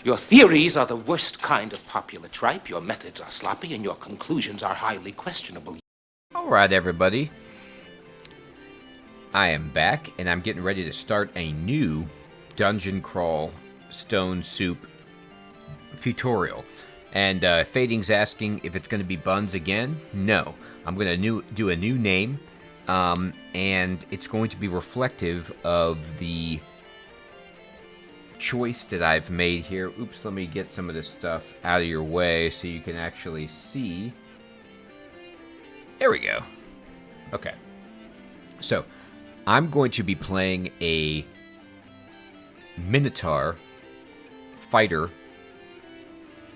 Your theories are the worst kind of popular tripe, your methods are sloppy, and your conclusions are highly questionable. Alright, everybody. I am back, and I'm getting ready to start a new Dungeon Crawl Stone Soup tutorial. And Fading's asking if it's going to be Buns again. No. I'm going to do a new name, and it's going to be reflective of the choice that I've made here. Oops, let me get some of this stuff out of your way so you can actually see. There we go. Okay. So, I'm going to be playing a Minotaur Fighter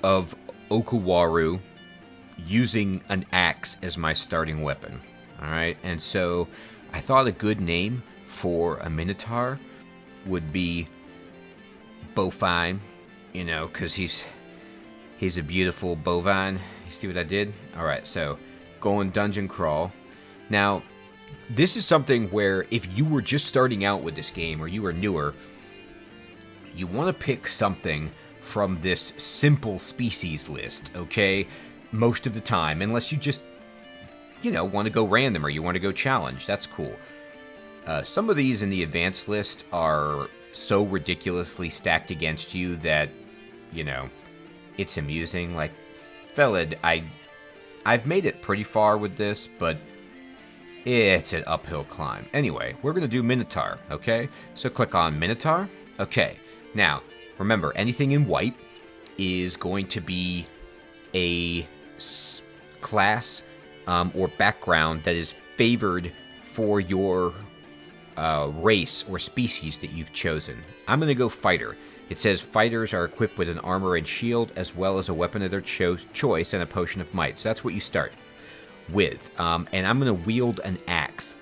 of OKAWARU using an axe as my starting weapon. Alright, and so I thought a good name for a Minotaur would be Bovine, you know, because he's a beautiful bovine. You see what I did? Alright, so going dungeon crawl. Now, this is something where if you were just starting out with this game or you were newer, you want to pick something from this simple species list, okay? Most of the time, unless you just, you know, want to go random or you want to go challenge. That's cool. Some of these in the advanced list are so ridiculously stacked against you that, you know, it's amusing. Like, Felid, I've made it pretty far with this, but it's an uphill climb. Anyway, we're going to do Minotaur, okay? So click on Minotaur. Okay, now, remember, anything in white is going to be a class or background that is favored for your race or species that you've chosen. I'm going to go Fighter. It says fighters are equipped with an armor and shield as well as a weapon of their choice and a potion of might. So that's what you start with. And I'm going to wield an axe.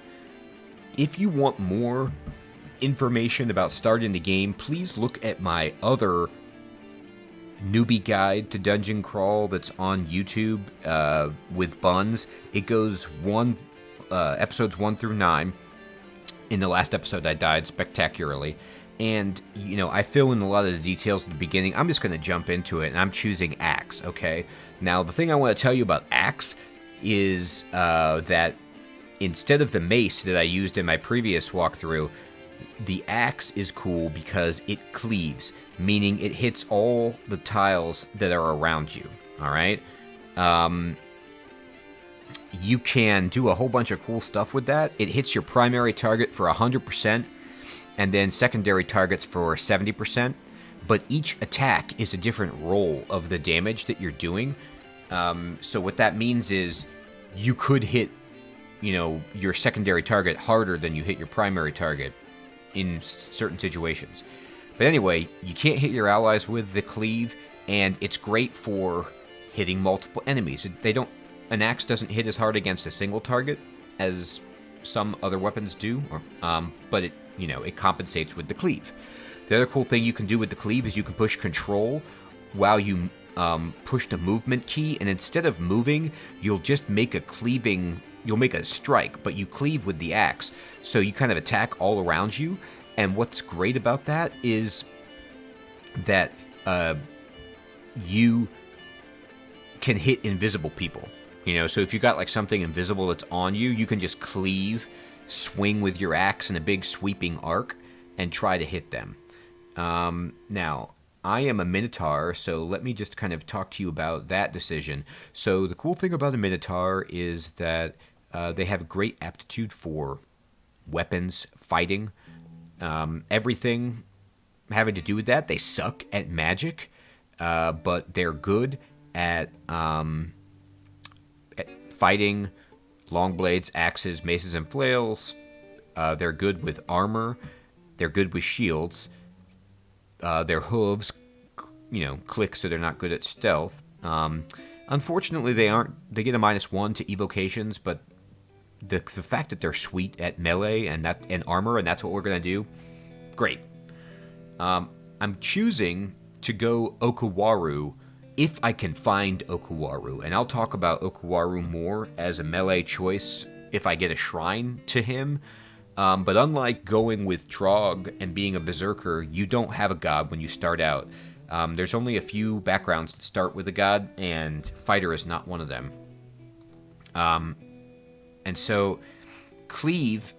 If you want more information about starting the game, please look at my other newbie guide to Dungeon Crawl that's on YouTube with Buns. It goes episodes 1 through 9. In the last episode, I died spectacularly. And, you know, I fill in a lot of the details at the beginning. I'm just going to jump into it, and I'm choosing axe, okay? Now, the thing I want to tell you about axe is that instead of the mace that I used in my previous walkthrough, the axe is cool because it cleaves, meaning it hits all the tiles that are around you, all right? You can do a whole bunch of cool stuff with that. It hits your primary target for 100%, and then secondary targets for 70%, but each attack is a different roll of the damage that you're doing. So what that means is you could hit, you know, your secondary target harder than you hit your primary target in certain situations. But anyway, you can't hit your allies with the cleave, and it's great for hitting multiple enemies. An axe doesn't hit as hard against a single target as some other weapons do, but it compensates with the cleave. The other cool thing you can do with the cleave is you can push control while you push the movement key, and instead of moving, you'll just make you'll make a strike, but you cleave with the axe, so you kind of attack all around you. And what's great about that is that you can hit invisible people. You know, so if you got like something invisible that's on you, you can just cleave, swing with your axe in a big sweeping arc, and try to hit them. Now, I am a Minotaur, so let me just kind of talk to you about that decision. So the cool thing about a Minotaur is that they have great aptitude for weapons, fighting, everything having to do with that. They suck at magic, but they're good at fighting, long blades, axes, maces, and flails. They're good with armor. They're good with shields. Their hooves, click, so they're not good at stealth. Unfortunately, they get a -1 to evocations, but the fact that they're sweet at melee and armor, and that's what we're gonna do, great. I'm choosing to go OKAWARU if I can find OKAWARU, and I'll talk about OKAWARU more as a melee choice if I get a shrine to him. But unlike going with Trog and being a Berserker, you don't have a god when you start out. There's only a few backgrounds that start with a god, and fighter is not one of them. And so cleave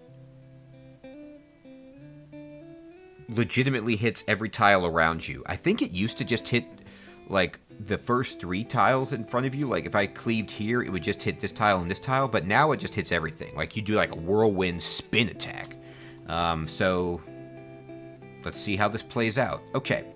legitimately hits every tile around you. I think it used to just hit like the first 3 tiles in front of you. Like if I cleaved here, it would just hit this tile and this tile, but now it just hits everything. Like you do like a whirlwind spin attack. So let's see how this plays out. Okay.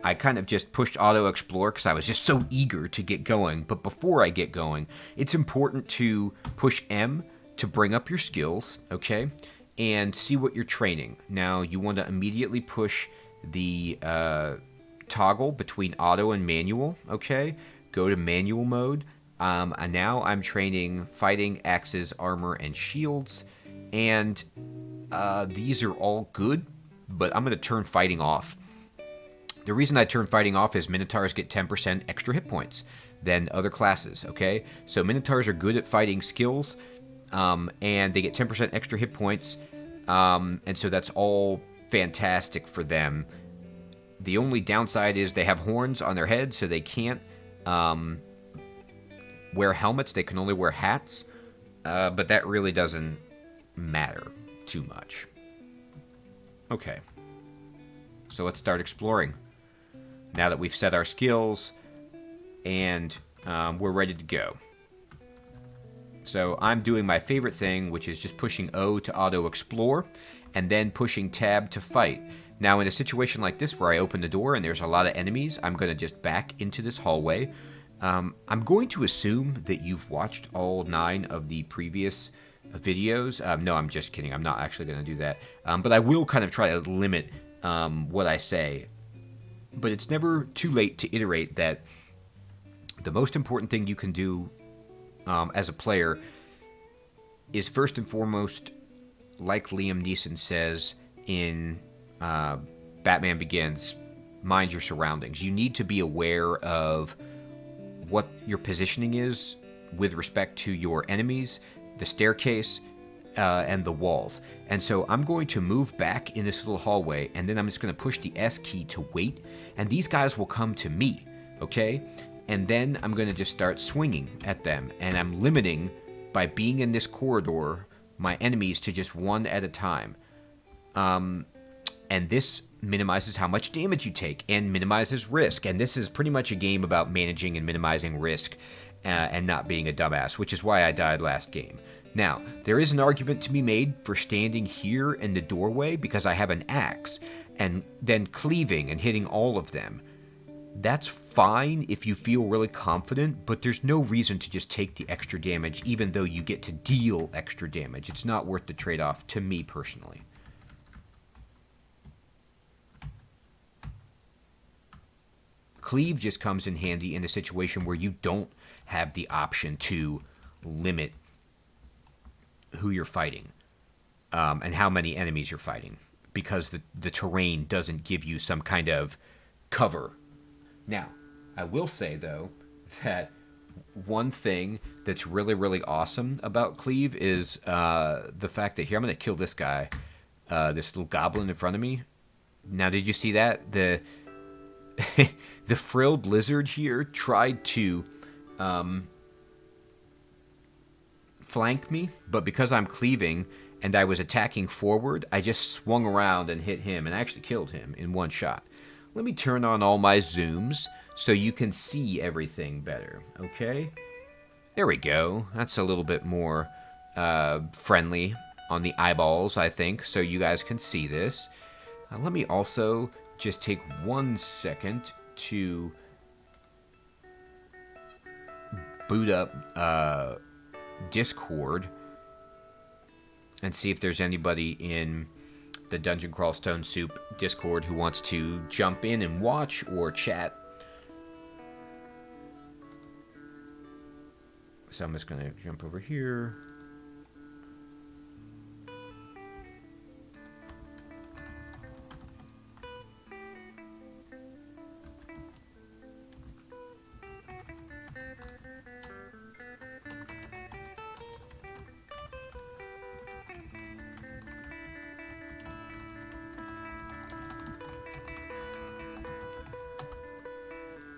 I kind of just pushed auto explore because I was just so eager to get going. But before I get going, it's important to push M to bring up your skills, okay? And see what you're training. Now, you want to immediately push the toggle between auto and manual, okay? Go to manual mode. And now I'm training fighting, axes, armor, and shields. And these are all good, but I'm going to turn fighting off. The reason I turn fighting off is Minotaurs get 10% extra hit points than other classes, okay? So Minotaurs are good at fighting skills, and they get 10% extra hit points, and so that's all fantastic for them. The only downside is they have horns on their head, so they can't wear helmets. They can only wear hats, but that really doesn't matter too much. Okay, so let's start exploring. Now that we've set our skills and we're ready to go. So I'm doing my favorite thing, which is just pushing O to auto explore and then pushing tab to fight. Now in a situation like this where I open the door and there's a lot of enemies, I'm going to just back into this hallway. I'm going to assume that you've watched all 9 of the previous videos. No, I'm just kidding. I'm not actually going to do that. But I will kind of try to limit what I say. But it's never too late to iterate that the most important thing you can do as a player is first and foremost, like Liam Neeson says in Batman Begins, mind your surroundings. You need to be aware of what your positioning is with respect to your enemies, the staircase, and the walls. And so I'm going to move back in this little hallway, and then I'm just going to push the S key to wait, and these guys will come to me, okay? And then I'm going to just start swinging at them, and I'm limiting, by being in this corridor, my enemies to just 1 at a time. And this minimizes how much damage you take and minimizes risk. And this is pretty much a game about managing and minimizing risk and not being a dumbass, which is why I died last game. Now, there is an argument to be made for standing here in the doorway because I have an axe, and then cleaving and hitting all of them. That's fine if you feel really confident, but there's no reason to just take the extra damage even though you get to deal extra damage. It's not worth the trade-off to me personally. Cleave just comes in handy in a situation where you don't have the option to limit who you're fighting and how many enemies you're fighting, because the terrain doesn't give you some kind of cover. Now, I will say, though, that one thing that's really, really awesome about Cleave is the fact that here, I'm going to kill this guy, this little goblin in front of me. Now, did you see that? The frilled lizard here tried to flank me, but because I'm cleaving and I was attacking forward, I just swung around and hit him, and I actually killed him in 1 shot. Let me turn on all my zooms so you can see everything better, okay? There we go. That's a little bit more friendly on the eyeballs, I think, so you guys can see this. Let me also just take 1 second to boot up Discord and see if there's anybody in the Dungeon Crawl Stone Soup Discord who wants to jump in and watch or chat. So I'm just going to jump over here.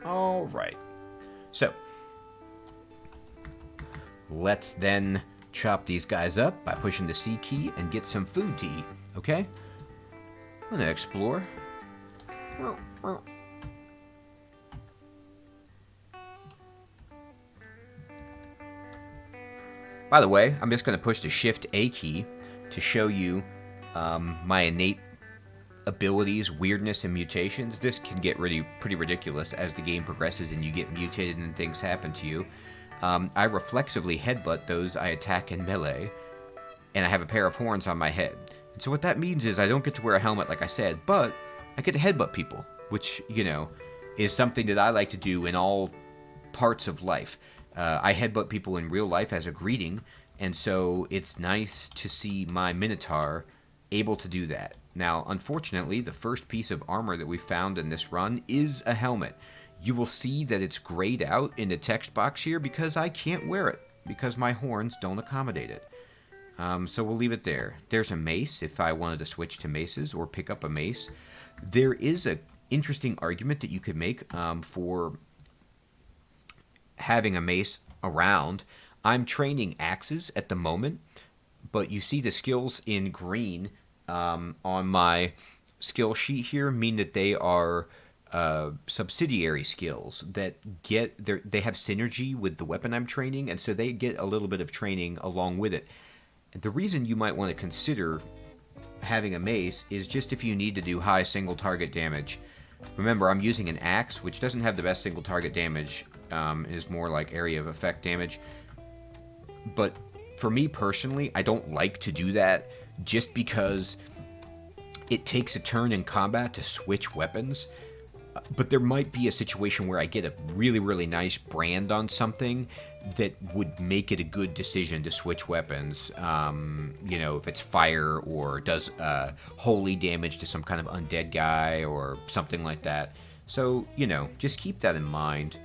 All right. So, let's then chop these guys up by pushing the C key and get some food to eat, okay? I'm gonna explore. By the way, I'm just gonna push the Shift A key to show you my innate abilities, weirdness, and mutations. This can get really pretty ridiculous as the game progresses and you get mutated and things happen to you. I reflexively headbutt those I attack in melee, and I have a pair of horns on my head. And so what that means is I don't get to wear a helmet like I said, but I get to headbutt people, which, you know, is something that I like to do in all parts of life. I headbutt people in real life as a greeting, and so it's nice to see my Minotaur able to do that. Now, unfortunately, the first piece of armor that we found in this run is a helmet. You will see that it's grayed out in the text box here because I can't wear it, because my horns don't accommodate it. So we'll leave it there. There's a mace if I wanted to switch to maces or pick up a mace. There is an interesting argument that you could make for having a mace around. I'm training axes at the moment, but you see the skills in green on my skill sheet here mean that they are subsidiary skills that they have synergy with the weapon I'm training, and so they get a little bit of training along with it. The reason you might want to consider having a mace is just if you need to do high single target damage. Remember, I'm using an axe, which doesn't have the best single target damage, is more like area of effect damage. But for me personally, I don't like to do that just because it takes a turn in combat to switch weapons. But there might be a situation where I get a really, really nice brand on something that would make it a good decision to switch weapons. You know, if it's fire or does holy damage to some kind of undead guy or something like that. So, you know, just keep that in mind.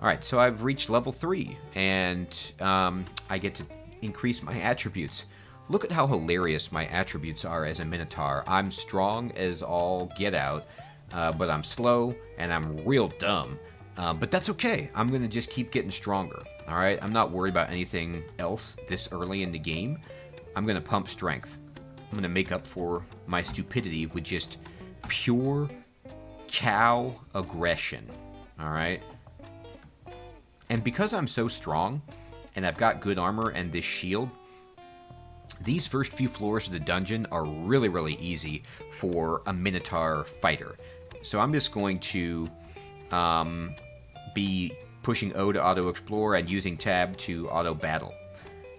All right, so I've reached level 3, and I get to increase my attributes. Look at how hilarious my attributes are as a Minotaur. I'm strong as all get out. But I'm slow, and I'm real dumb. But that's okay. I'm going to just keep getting stronger. Alright? I'm not worried about anything else this early in the game. I'm going to pump strength. I'm going to make up for my stupidity with just pure cow aggression. Alright? And because I'm so strong, and I've got good armor and this shield, these first few floors of the dungeon are really, really easy for a Minotaur fighter. So I'm just going to be pushing O to auto-explore and using tab to auto-battle.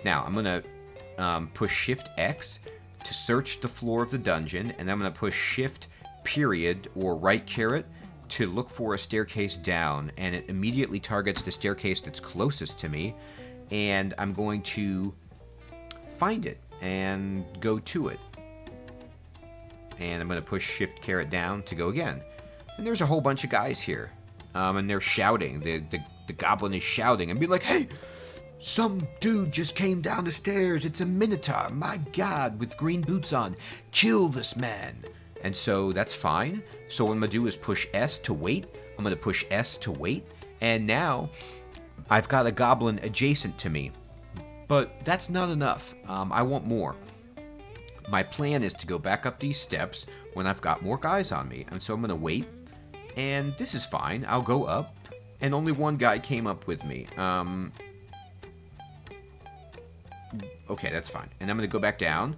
Now, I'm going to push Shift-X to search the floor of the dungeon, and I'm going to push Shift-period or right caret to look for a staircase down, and it immediately targets the staircase that's closest to me, and I'm going to find it and go to it. And I'm going to push Shift caret down to go again. And there's a whole bunch of guys here. And they're shouting. The goblin is shouting and be like, "Hey, some dude just came down the stairs. It's a Minotaur. My God, with green boots on. Kill this man." And so that's fine. So what I'm going to do is push S to wait. I'm going to push S to wait. And now I've got a goblin adjacent to me. But that's not enough. I want more. My plan is to go back up these steps when I've got more guys on me. And so I'm going to wait. And this is fine. I'll go up. And only one guy came up with me. Okay, that's fine. And I'm going to go back down.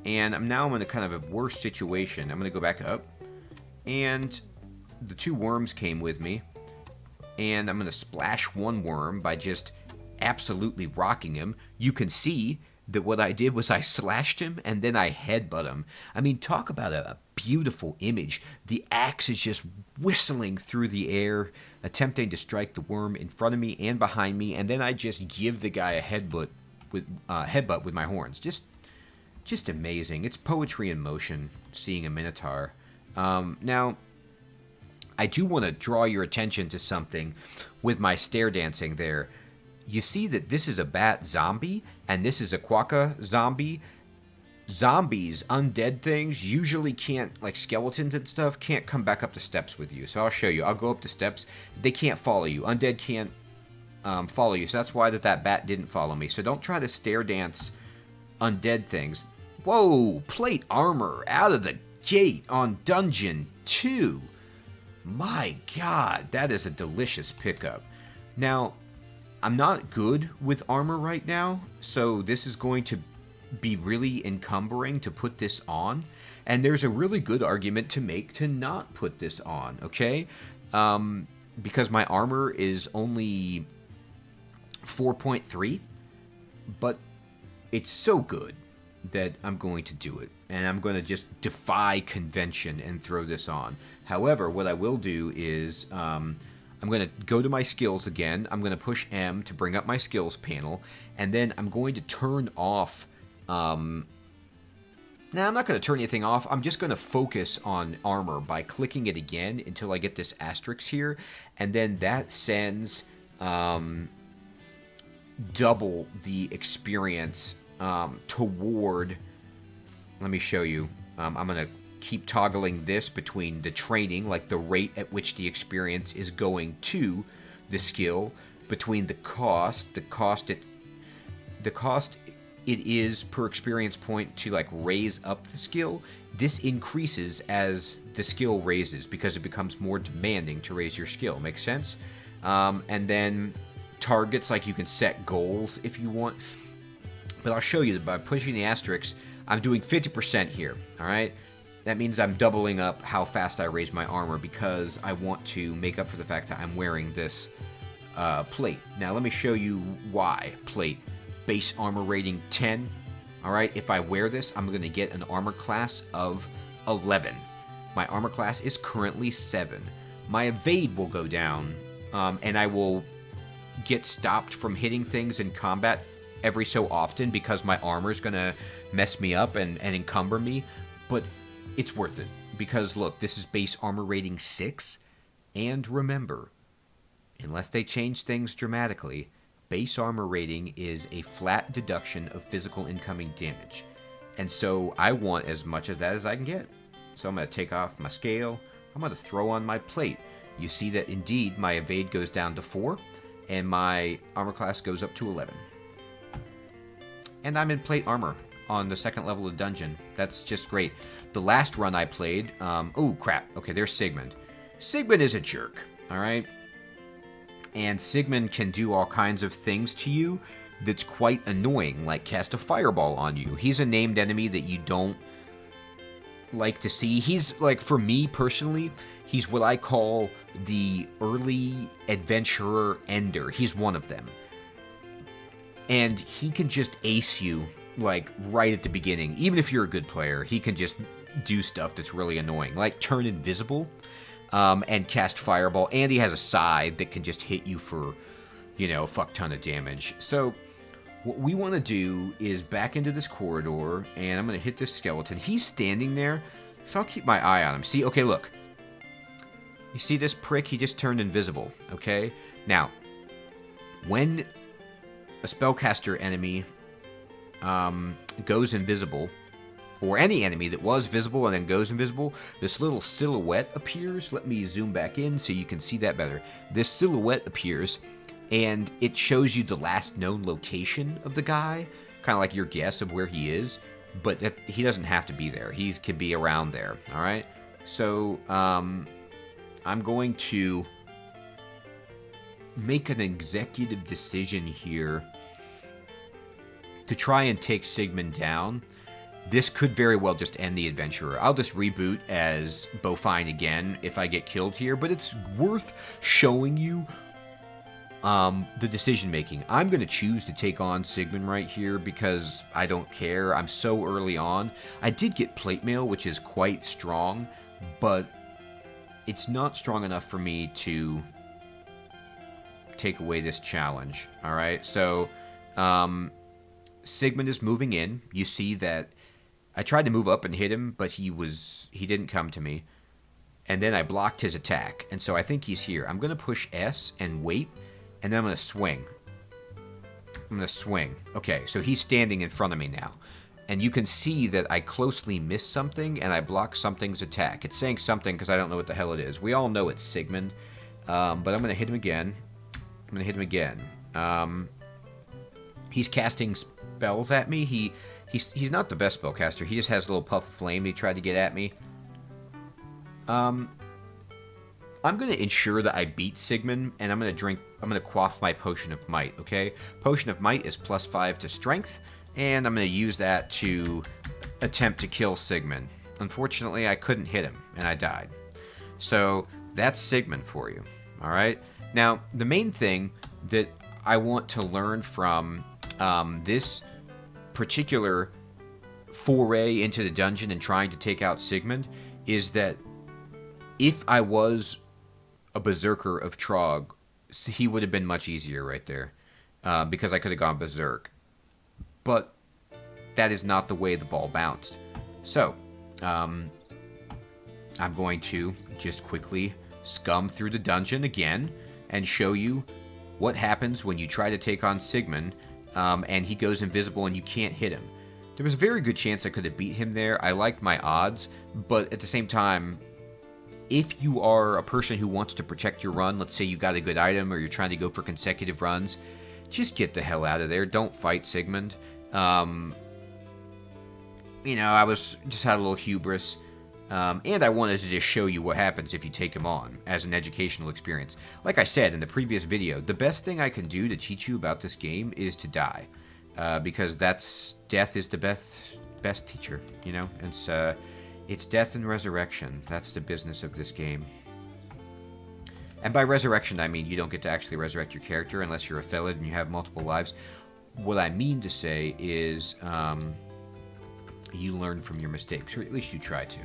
And now I'm in a kind of a worse situation. I'm going to go back up. And the 2 worms came with me. And I'm going to splash one worm by just absolutely rocking him. You can see that what I did was I slashed him and then I headbutt him. I mean, talk about a beautiful image. The axe is just whistling through the air, attempting to strike the worm in front of me and behind me, and then I just give the guy a headbutt with my horns. Just amazing. It's poetry in motion, seeing a Minotaur. Now, I do want to draw your attention to something with my stair dancing there. You see that this is a bat zombie, and this is a quokka zombie. zombies, undead things, usually can't, like skeletons and stuff, can't come back up the steps with you. So I'll show you. I'll go up the steps. They can't follow you. Undead can't follow you. So that's why that bat didn't follow me. So don't try to stare dance undead things. Whoa, plate armor out of the gate on Dungeon 2. My God, that is a delicious pickup. Now, I'm not good with armor right now, so this is going to be really encumbering to put this on. And there's a really good argument to make to not put this on, okay? Because my armor is only 4.3, but it's so good that I'm going to do it. And I'm going to just defy convention and throw this on. However, what I will do is I'm going to go to my skills again. I'm going to push M to bring up my skills panel. And then I'm going to turn off... now, I'm not going to turn anything off. I'm just going to focus on armor by clicking it again until I get this asterisk here. And then that sends double the experience toward... Let me show you. I'm going to keep toggling this between the training, like the rate at which the experience is going to the skill, between the cost it is per experience point to like raise up the skill. This increases as the skill raises because it becomes more demanding to raise your skill. Makes sense? And then targets, like you can set goals if you want. But I'll show you that by pushing the asterisks, I'm doing 50% here, all right? That means I'm doubling up how fast I raise my armor because I want to make up for the fact that I'm wearing this plate. Now, let me show you why plate. Base armor rating 10, all right? If I wear this, I'm going to get an armor class of 11. My armor class is currently 7. My evade will go down, and I will get stopped from hitting things in combat every so often because my armor is going to mess me up and encumber me, but it's worth it because look, this is base armor rating 6, and remember, unless they change things dramatically, base armor rating is a flat deduction of physical incoming damage, and so I want as much of that as I can get. So I'm going to take off my scale, I'm going to throw on my plate. You see that indeed my evade goes down to 4, and my armor class goes up to 11. And I'm in plate armor on the second level of dungeon. That's just great. The last run I played... oh, crap. Okay, there's Sigmund. Sigmund is a jerk, all right? And Sigmund can do all kinds of things to you that's quite annoying, like cast a fireball on you. He's a named enemy that you don't like to see. He's, like, for me personally, he's what I call the early adventurer ender. He's one of them. And he can just ace you, like, right at the beginning. Even if you're a good player, he can just do stuff that's really annoying. Like turn invisible and cast fireball. And he has a scythe that can just hit you for, you know, a fuck ton of damage. So what we want to do is back into this corridor, and I'm going to hit this skeleton. He's standing there, so I'll keep my eye on him. See, okay, look. You see this prick? He just turned invisible, okay? Now, when a spellcaster enemy goes invisible, or any enemy that was visible and then goes invisible, this little silhouette appears. Let me zoom back in so you can see that better. This silhouette appears, and it shows you the last known location of the guy, kind of like your guess of where he is, but he doesn't have to be there. He can be around there, all right? So I'm going to make an executive decision here to try and take Sigmund down. This could very well just end the adventurer. I'll just reboot as Bofine again if I get killed here, but it's worth showing you the decision making. I'm going to choose to take on Sigmund right here because I don't care. I'm so early on. I did get plate mail, which is quite strong, but it's not strong enough for me to take away this challenge. All right, so Sigmund is moving in. You see that I tried to move up and hit him, but he didn't come to me. And then I blocked his attack, and so I think he's here. I'm going to push S and wait, and then I'm going to swing. Okay, so he's standing in front of me now. And you can see that I closely miss something, and I block something's attack. It's saying something because I don't know what the hell it is. We all know it's Sigmund, but I'm going to hit him again. I'm going to hit him again. He's casting spells at me. He's not the best spellcaster. He just has a little puff of flame he tried to get at me. I'm going to ensure that I beat Sigmund, and I'm going to quaff my Potion of Might, okay? Potion of Might is +5 to Strength, and I'm going to use that to attempt to kill Sigmund. Unfortunately, I couldn't hit him, and I died. So, that's Sigmund for you, alright? Now, the main thing that I want to learn from this particular foray into the dungeon and trying to take out Sigmund is that if I was a Berserker of Trog, he would have been much easier right there, because I could have gone Berserk. But that is not the way the ball bounced. So, I'm going to just quickly scum through the dungeon again and show you what happens when you try to take on Sigmund, and he goes invisible and you can't hit him. There was a very good chance I could have beat him there. I liked my odds, but at the same time, if you are a person who wants to protect your run, let's say you got a good item or you're trying to go for consecutive runs, just get the hell out of there. Don't fight Sigmund. You know, I just had a little hubris, and I wanted to just show you what happens if you take him on as an educational experience. Like I said in the previous video, the best thing I can do to teach you about this game is to die, because death is the best teacher, you know. It's death and resurrection. That's the business of this game. And by resurrection, I mean you don't get to actually resurrect your character unless you're a felon and you have multiple lives. What I mean to say is you learn from your mistakes, or at least you try to.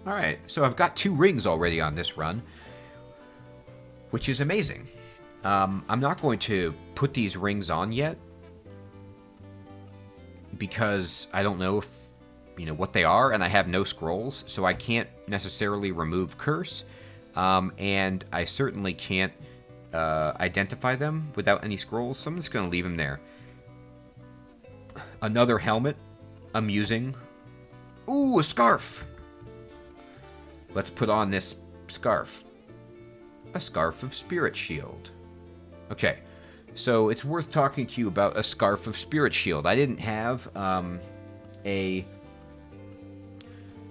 Alright, so I've got 2 rings already on this run, which is amazing. I'm not going to put these rings on yet, because I don't know if, you know, what they are, and I have no scrolls, so I can't necessarily remove Curse, and I certainly can't identify them without any scrolls, so I'm just going to leave them there. Another helmet I'm using. Ooh, a scarf! Let's put on this scarf. A scarf of Spirit Shield. Okay, so it's worth talking to you about a scarf of Spirit Shield. I didn't have a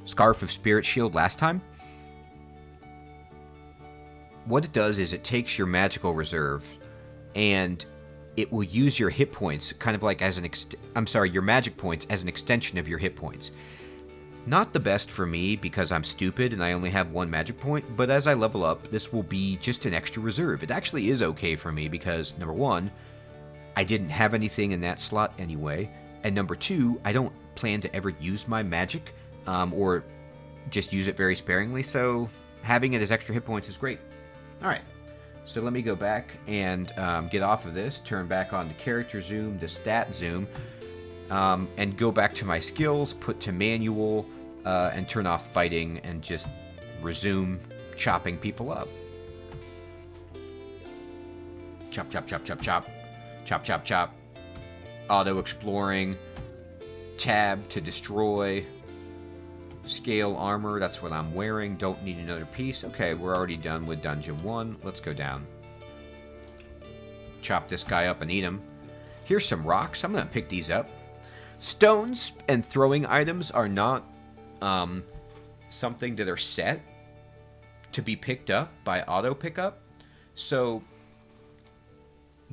scarf of Spirit Shield last time. What it does is it takes your magical reserve and it will use your hit points kind of like as your magic points as an extension of your hit points. Not the best for me because I'm stupid and I only have 1 magic point, but as I level up, this will be just an extra reserve. It actually is okay for me because, number 1, I didn't have anything in that slot anyway, and number 2, I don't plan to ever use my magic, or just use it very sparingly, so having it as extra hit points is great. Alright, so let me go back and get off of this, turn back on to character zoom, to stat zoom, and go back to my skills, put to manual, and turn off fighting, and just resume chopping people up. Chop, chop, chop, chop, chop. Chop, chop, chop. Auto exploring. Tab to destroy. Scale armor, that's what I'm wearing. Don't need another piece. Okay, we're already done with Dungeon 1. Let's go down. Chop this guy up and eat him. Here's some rocks. I'm going to pick these up. Stones and throwing items are not something that are set to be picked up by auto pickup. So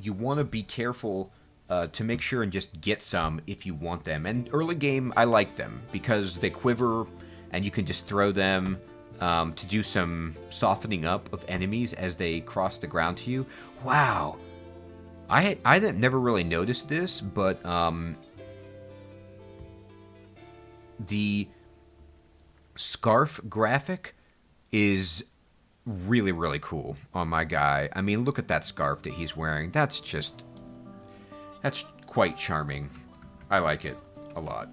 you want to be careful to make sure and just get some if you want them. And early game, I like them because they quiver and you can just throw them to do some softening up of enemies as they cross the ground to you. Wow. I never really noticed this, but the scarf graphic is really, really cool on my guy. I mean, look at that scarf that he's wearing. That's quite charming. I like it a lot.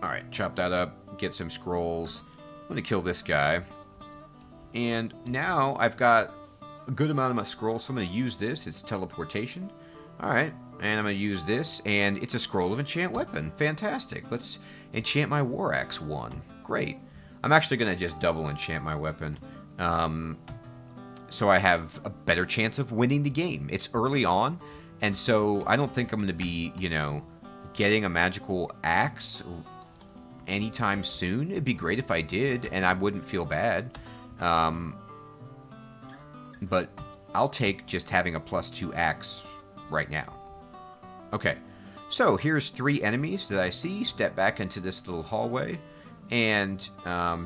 Alright, chop that up, get some scrolls. I'm gonna kill this guy. And now I've got a good amount of my scrolls, so I'm gonna use this. It's teleportation. Alright, and I'm going to use this, and it's a scroll of enchant weapon. Fantastic. Let's enchant my war axe 1. Great. I'm actually going to just double enchant my weapon, so I have a better chance of winning the game. It's early on, and so I don't think I'm going to be, you know, getting a magical axe anytime soon. It'd be great if I did, and I wouldn't feel bad. But I'll take just having a +2 axe right now. Okay, so here's 3 enemies that I see. Step back into this little hallway and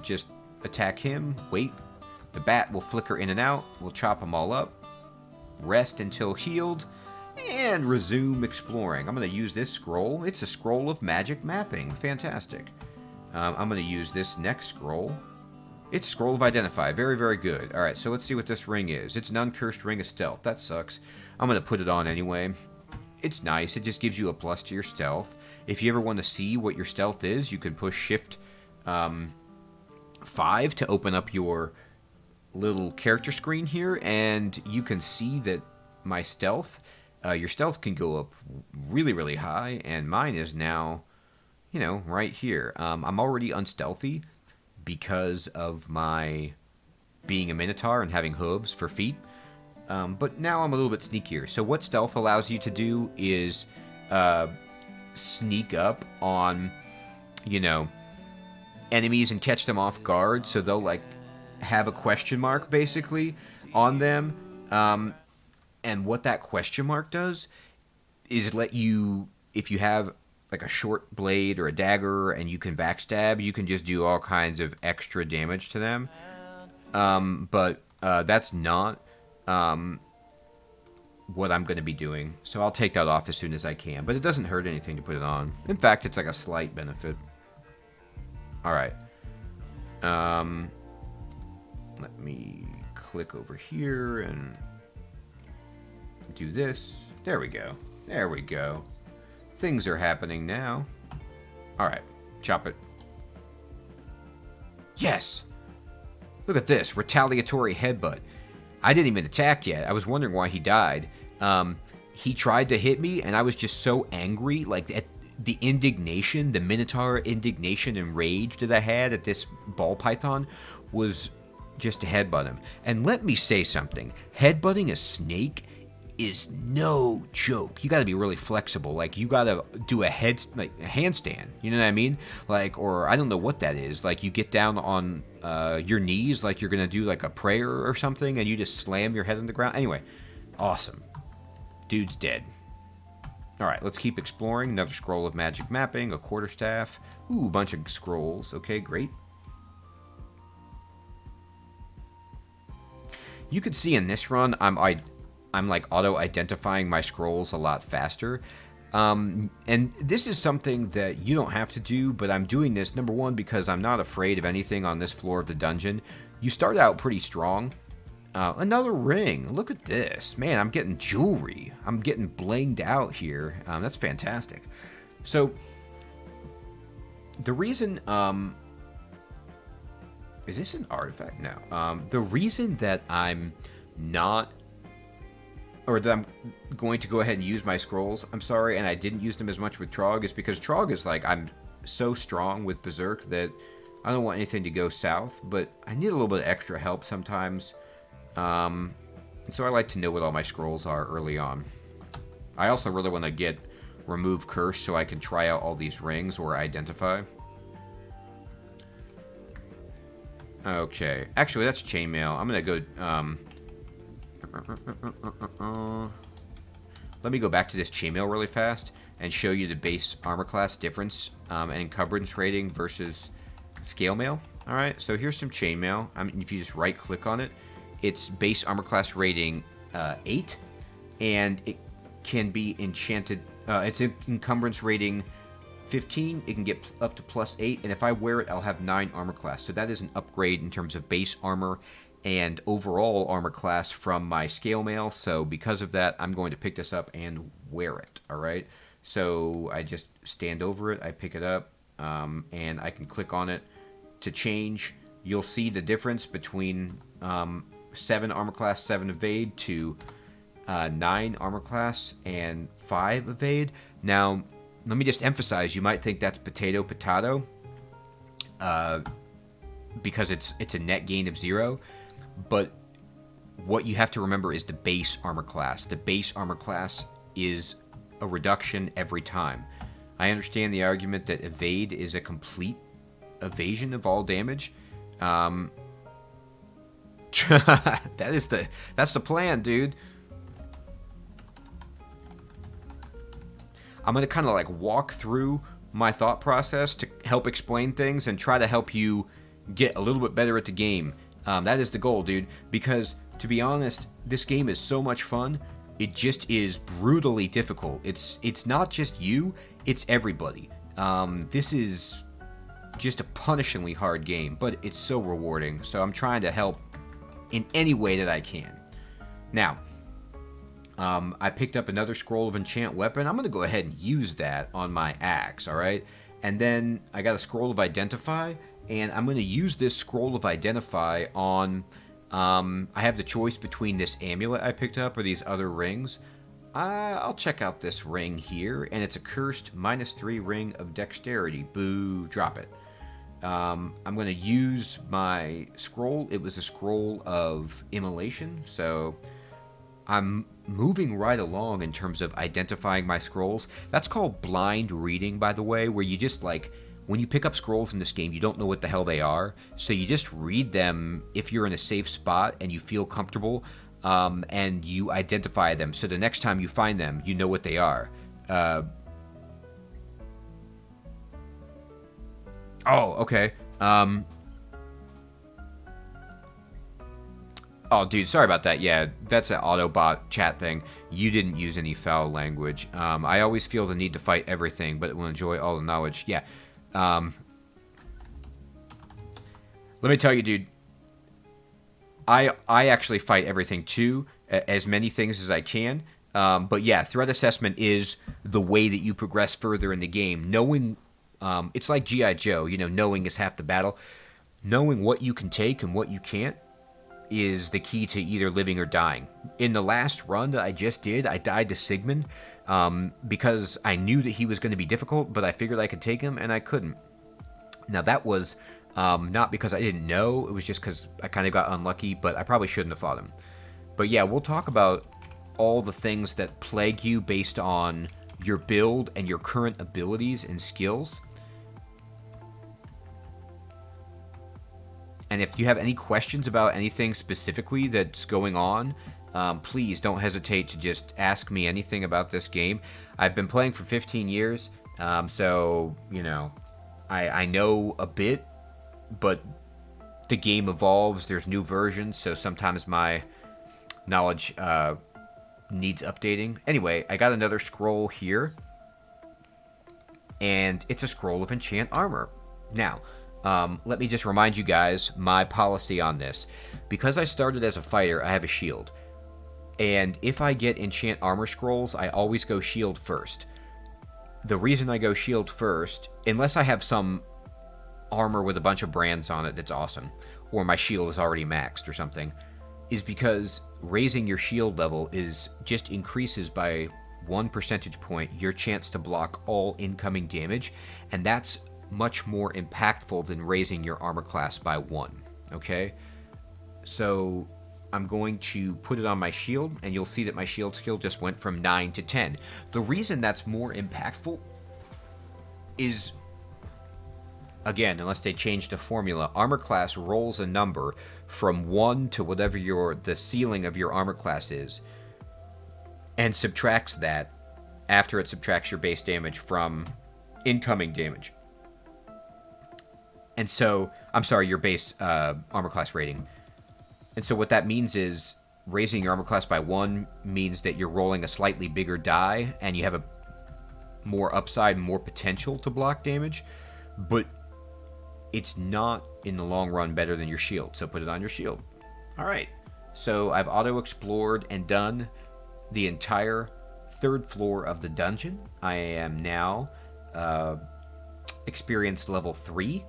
just attack him. Wait, the bat will flicker in and out. We'll chop them all up. Rest until healed. And resume exploring. I'm going to use this scroll. It's a scroll of magic mapping. Fantastic. I'm going to use this next scroll. It's Scroll of Identify. Very, very good. Alright, so let's see what this ring is. It's an uncursed ring of stealth. That sucks. I'm going to put it on anyway. It's nice. It just gives you a plus to your stealth. If you ever want to see what your stealth is, you can push Shift 5 to open up your little character screen here, and you can see that my stealth, your stealth can go up really, really high, and mine is now, you know, right here. I'm already unstealthy because of my being a Minotaur and having hooves for feet. But now I'm a little bit sneakier. So what stealth allows you to do is sneak up on, you know, enemies and catch them off guard. So they'll, like, have a question mark, basically, on them. And what that question mark does is let you, if you have like a short blade or a dagger and you can backstab, you can just do all kinds of extra damage to them. But that's not what I'm going to be doing. So I'll take that off as soon as I can. But it doesn't hurt anything to put it on. In fact, it's like a slight benefit. Alright. Let me click over here and do this. There we go. There we go. Things are happening now. Alright, chop it. Yes! Look at this, retaliatory headbutt. I didn't even attack yet. I was wondering why he died. He tried to hit me, and I was just so angry, like, at the indignation, the Minotaur indignation and rage that I had at this ball python was just to headbutt him. And let me say something. Headbutting a snake is no joke. You got to be really flexible. Like, you got to do a handstand. You know what I mean? Like, or I don't know what that is. Like, you get down on your knees, like you're gonna do like a prayer or something, and you just slam your head on the ground. Anyway, awesome. Dude's dead. All right, let's keep exploring. Another scroll of magic mapping, a quarterstaff. Ooh, a bunch of scrolls. Okay, great. You can see in this run, I'm like auto-identifying my scrolls a lot faster. And this is something that you don't have to do, but I'm doing this, number one, because I'm not afraid of anything on this floor of the dungeon. You start out pretty strong. Another ring. Look at this. Man, I'm getting jewelry. I'm getting blinged out here. That's fantastic. So, the reason... is this an artifact? No. The reason that I'm not... or that I'm going to go ahead and use my scrolls, I'm sorry, and I didn't use them as much with Trog, is because Trog is like, I'm so strong with Berserk that I don't want anything to go south, but I need a little bit of extra help sometimes. And so I like to know what all my scrolls are early on. I also really want to get Remove Curse so I can try out all these rings or identify. Okay. Actually, that's chainmail. I'm going to go... let me go back to this chainmail really fast and show you the base armor class difference and encumbrance rating versus scale mail. Alright, so here's some chainmail. If you just right click on it, it's base armor class rating 8, and it can be enchanted. It's an encumbrance rating 15. It can get up to +8, and if I wear it, I'll have 9 armor class. So that is an upgrade in terms of base armor and overall armor class from my scale mail. So because of that, I'm going to pick this up and wear it. All right. So I just stand over it, I pick it up, and I can click on it to change. You'll see the difference between 7 armor class, 7 evade to 9 armor class and 5 evade. Now, let me just emphasize, you might think that's potato, because it's a net gain of 0, but what you have to remember is the base armor class. The base armor class is a reduction every time. I understand the argument that evade is a complete evasion of all damage. That's the plan, dude. I'm gonna kind of like walk through my thought process to help explain things and try to help you get a little bit better at the game. That is the goal, dude, because to be honest, this game is so much fun. It just is brutally difficult. It's not just you, it's everybody. This is just a punishingly hard game, but it's so rewarding. So I'm trying to help in any way that I can. Now, I picked up another scroll of enchant weapon. I'm going to go ahead and use that on my axe, all right? And then I got a scroll of identify, and I'm going to use this scroll of identify on... I have the choice between this amulet I picked up or these other rings. I'll check out this ring here, and it's a cursed -3 ring of dexterity. Boo, drop it. I'm going to use my scroll. It was a scroll of immolation, so I'm moving right along in terms of identifying my scrolls. That's called blind reading, by the way, where you just like... When you pick up scrolls in this game, you don't know what the hell they are, so you just read them if you're in a safe spot and you feel comfortable, and you identify them, so the next time you find them, you know what they are. Oh, okay. Oh, dude, sorry about that. Yeah, that's an Autobot chat thing. You didn't use any foul language. I always feel the need to fight everything, but will enjoy all the knowledge. Yeah. Let me tell you, dude, I actually fight everything too, as many things as I can. But yeah, threat assessment is the way that you progress further in the game. Knowing, it's like G.I. Joe, you know, knowing is half the battle. Knowing what you can take and what you can't is the key to either living or dying. In the last run that I just did, I died to Sigmund because I knew that he was going to be difficult, but I figured I could take him, and I couldn't. Now, that was not because I didn't know. It was just because I kind of got unlucky, but I probably shouldn't have fought him. But yeah, we'll talk about all the things that plague you based on your build and your current abilities and skills. And if you have any questions about anything specifically that's going on, please don't hesitate to just ask me anything about this game. I've been playing for 15 years, so, you know, I know a bit, but the game evolves. There's new versions, so sometimes my knowledge needs updating. Anyway, I got another scroll here, and it's a scroll of enchant armor. Now, let me just remind you guys my policy on this. Because I started as a fighter, I have a shield. And if I get enchant armor scrolls, I always go shield first. The reason I go shield first, unless I have some armor with a bunch of brands on it that's awesome, or my shield is already maxed or something, is because raising your shield level just increases by 1 percentage point your chance to block all incoming damage, and that's much more impactful than raising your armor class by 1, okay? So I'm going to put it on my shield, and you'll see that my shield skill just went from 9 to 10. The reason that's more impactful is, again, unless they change the formula, armor class rolls a number from 1 to whatever the ceiling of your armor class is, and subtracts that after it subtracts your base damage from incoming damage. And so, I'm sorry, your base armor class rating. And so what that means is raising your armor class by 1 means that you're rolling a slightly bigger die, and you have a more upside, more potential to block damage, but it's not, in the long run, better than your shield, so put it on your shield. All right, so I've auto-explored and done the entire 3rd floor of the dungeon. I am now experienced level 3.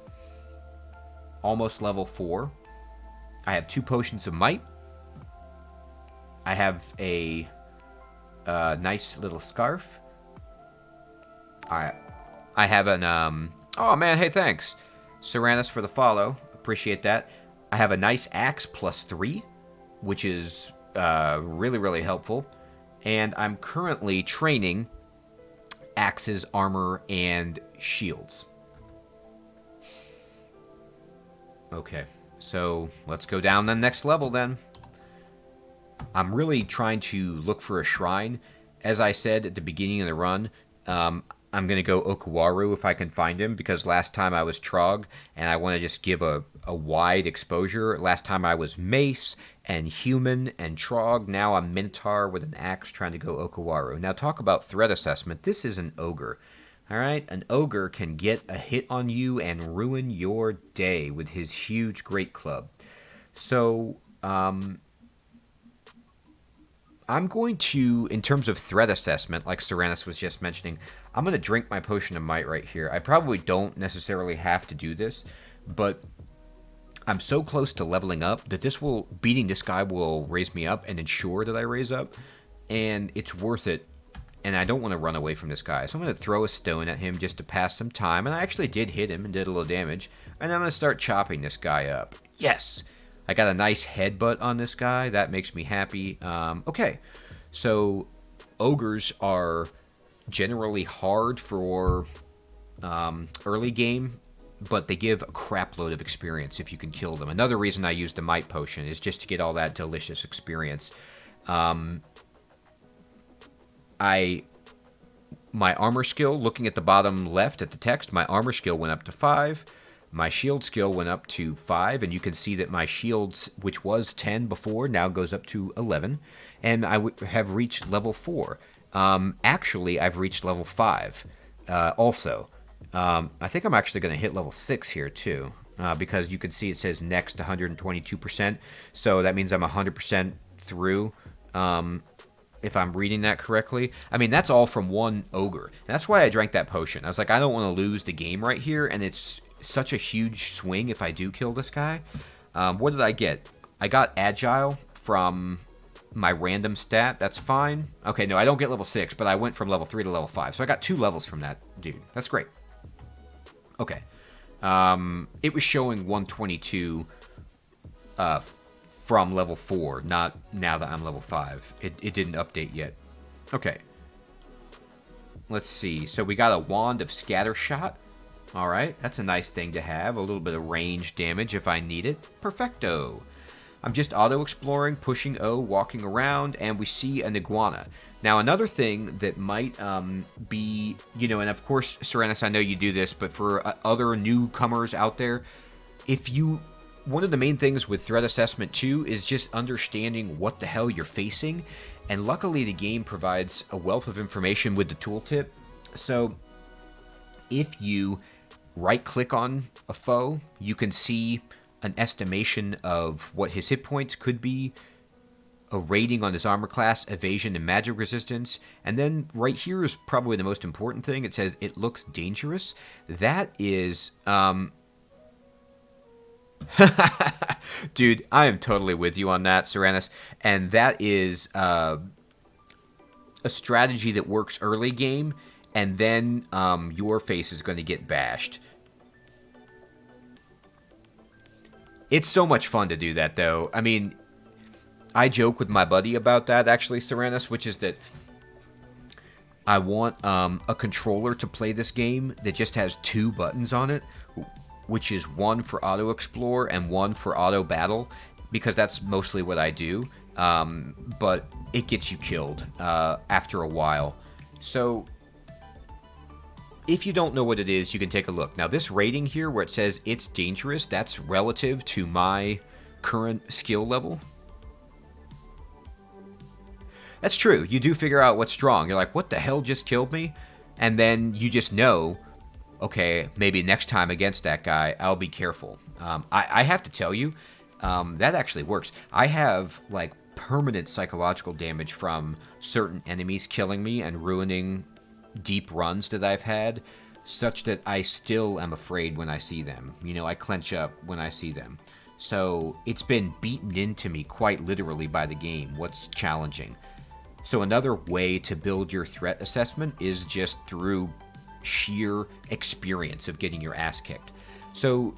Almost level 4. I have 2 potions of might. I have a nice little scarf. I have an, oh man, hey, thanks, Seranus, for the follow. Appreciate that. I have a nice axe +3, which is really, really helpful. And I'm currently training axes, armor, and shields. Okay, so let's go down the next level then. I'm really trying to look for a shrine. As I said at the beginning of the run, I'm going to go OKAWARU if I can find him, because last time I was Trog, and I want to just give a wide exposure. Last time I was Mace and Human and Trog. Now I'm Minotaur with an axe trying to go OKAWARU. Now talk about threat assessment. This is an ogre. All right, an ogre can get a hit on you and ruin your day with his huge great club. So, I'm going to, in terms of threat assessment, like Seranus was just mentioning, I'm going to drink my potion of might right here. I probably don't necessarily have to do this, but I'm so close to leveling up that beating this guy will raise me up and ensure that I raise up, and it's worth it, and I don't want to run away from this guy. So I'm going to throw a stone at him just to pass some time, and I actually did hit him and did a little damage, and I'm going to start chopping this guy up. Yes! I got a nice headbutt on this guy. That makes me happy. Okay, so ogres are generally hard for early game, but they give a crap load of experience if you can kill them. Another reason I use the might potion is just to get all that delicious experience. My armor skill, looking at the bottom left at the text, my armor skill went up to 5. My shield skill went up to 5, and you can see that my shields, which was 10 before, now goes up to 11, and I have reached level 4. Actually, I've reached level 5 also. I think I'm actually going to hit level 6 here, too, because you can see it says next 122%, so that means I'm 100% through, if I'm reading that correctly. I mean, that's all from one ogre. That's why I drank that potion. I was like, I don't want to lose the game right here, and it's such a huge swing if I do kill this guy. What did I get? I got agile from my random stat. That's fine. Okay, no, I don't get level 6, but I went from level 3 to level 5. So I got 2 levels from that dude. That's great. Okay. It was showing 122 from level 4, not now that I'm level 5. It didn't update yet. Okay. Let's see. So we got a wand of scatter shot. All right, that's a nice thing to have. A little bit of range damage if I need it. Perfecto. I'm just auto-exploring, pushing O, walking around, and we see an iguana. Now, another thing that might be, and of course, Seranus, I know you do this, but for other newcomers out there, one of the main things with threat assessment, too, is just understanding what the hell you're facing. And luckily, the game provides a wealth of information with the tooltip. So, if you right-click on a foe, you can see an estimation of what his hit points could be, a rating on his armor class, evasion, and magic resistance, and then right here is probably the most important thing. It says it looks dangerous. That is, dude, I am totally with you on that, Seranus, and that is a strategy that works early game, and then your face is going to get bashed. It's so much fun to do that, though. I mean, I joke with my buddy about that, actually, Seranus, which is that I want a controller to play this game that just has 2 buttons on it, which is one for auto-explore and one for auto-battle, because that's mostly what I do, but it gets you killed after a while. So if you don't know what it is, you can take a look. Now, this rating here where it says it's dangerous, that's relative to my current skill level. That's true. You do figure out what's strong. You're like, what the hell just killed me? And then you just know, okay, maybe next time against that guy, I'll be careful. I have to tell you, that actually works. I have, like, permanent psychological damage from certain enemies killing me and ruining deep runs that I've had, such that I still am afraid when I see them. I clench up when I see them. So it's been beaten into me quite literally by the game, what's challenging. So another way to build your threat assessment is just through sheer experience of getting your ass kicked. So,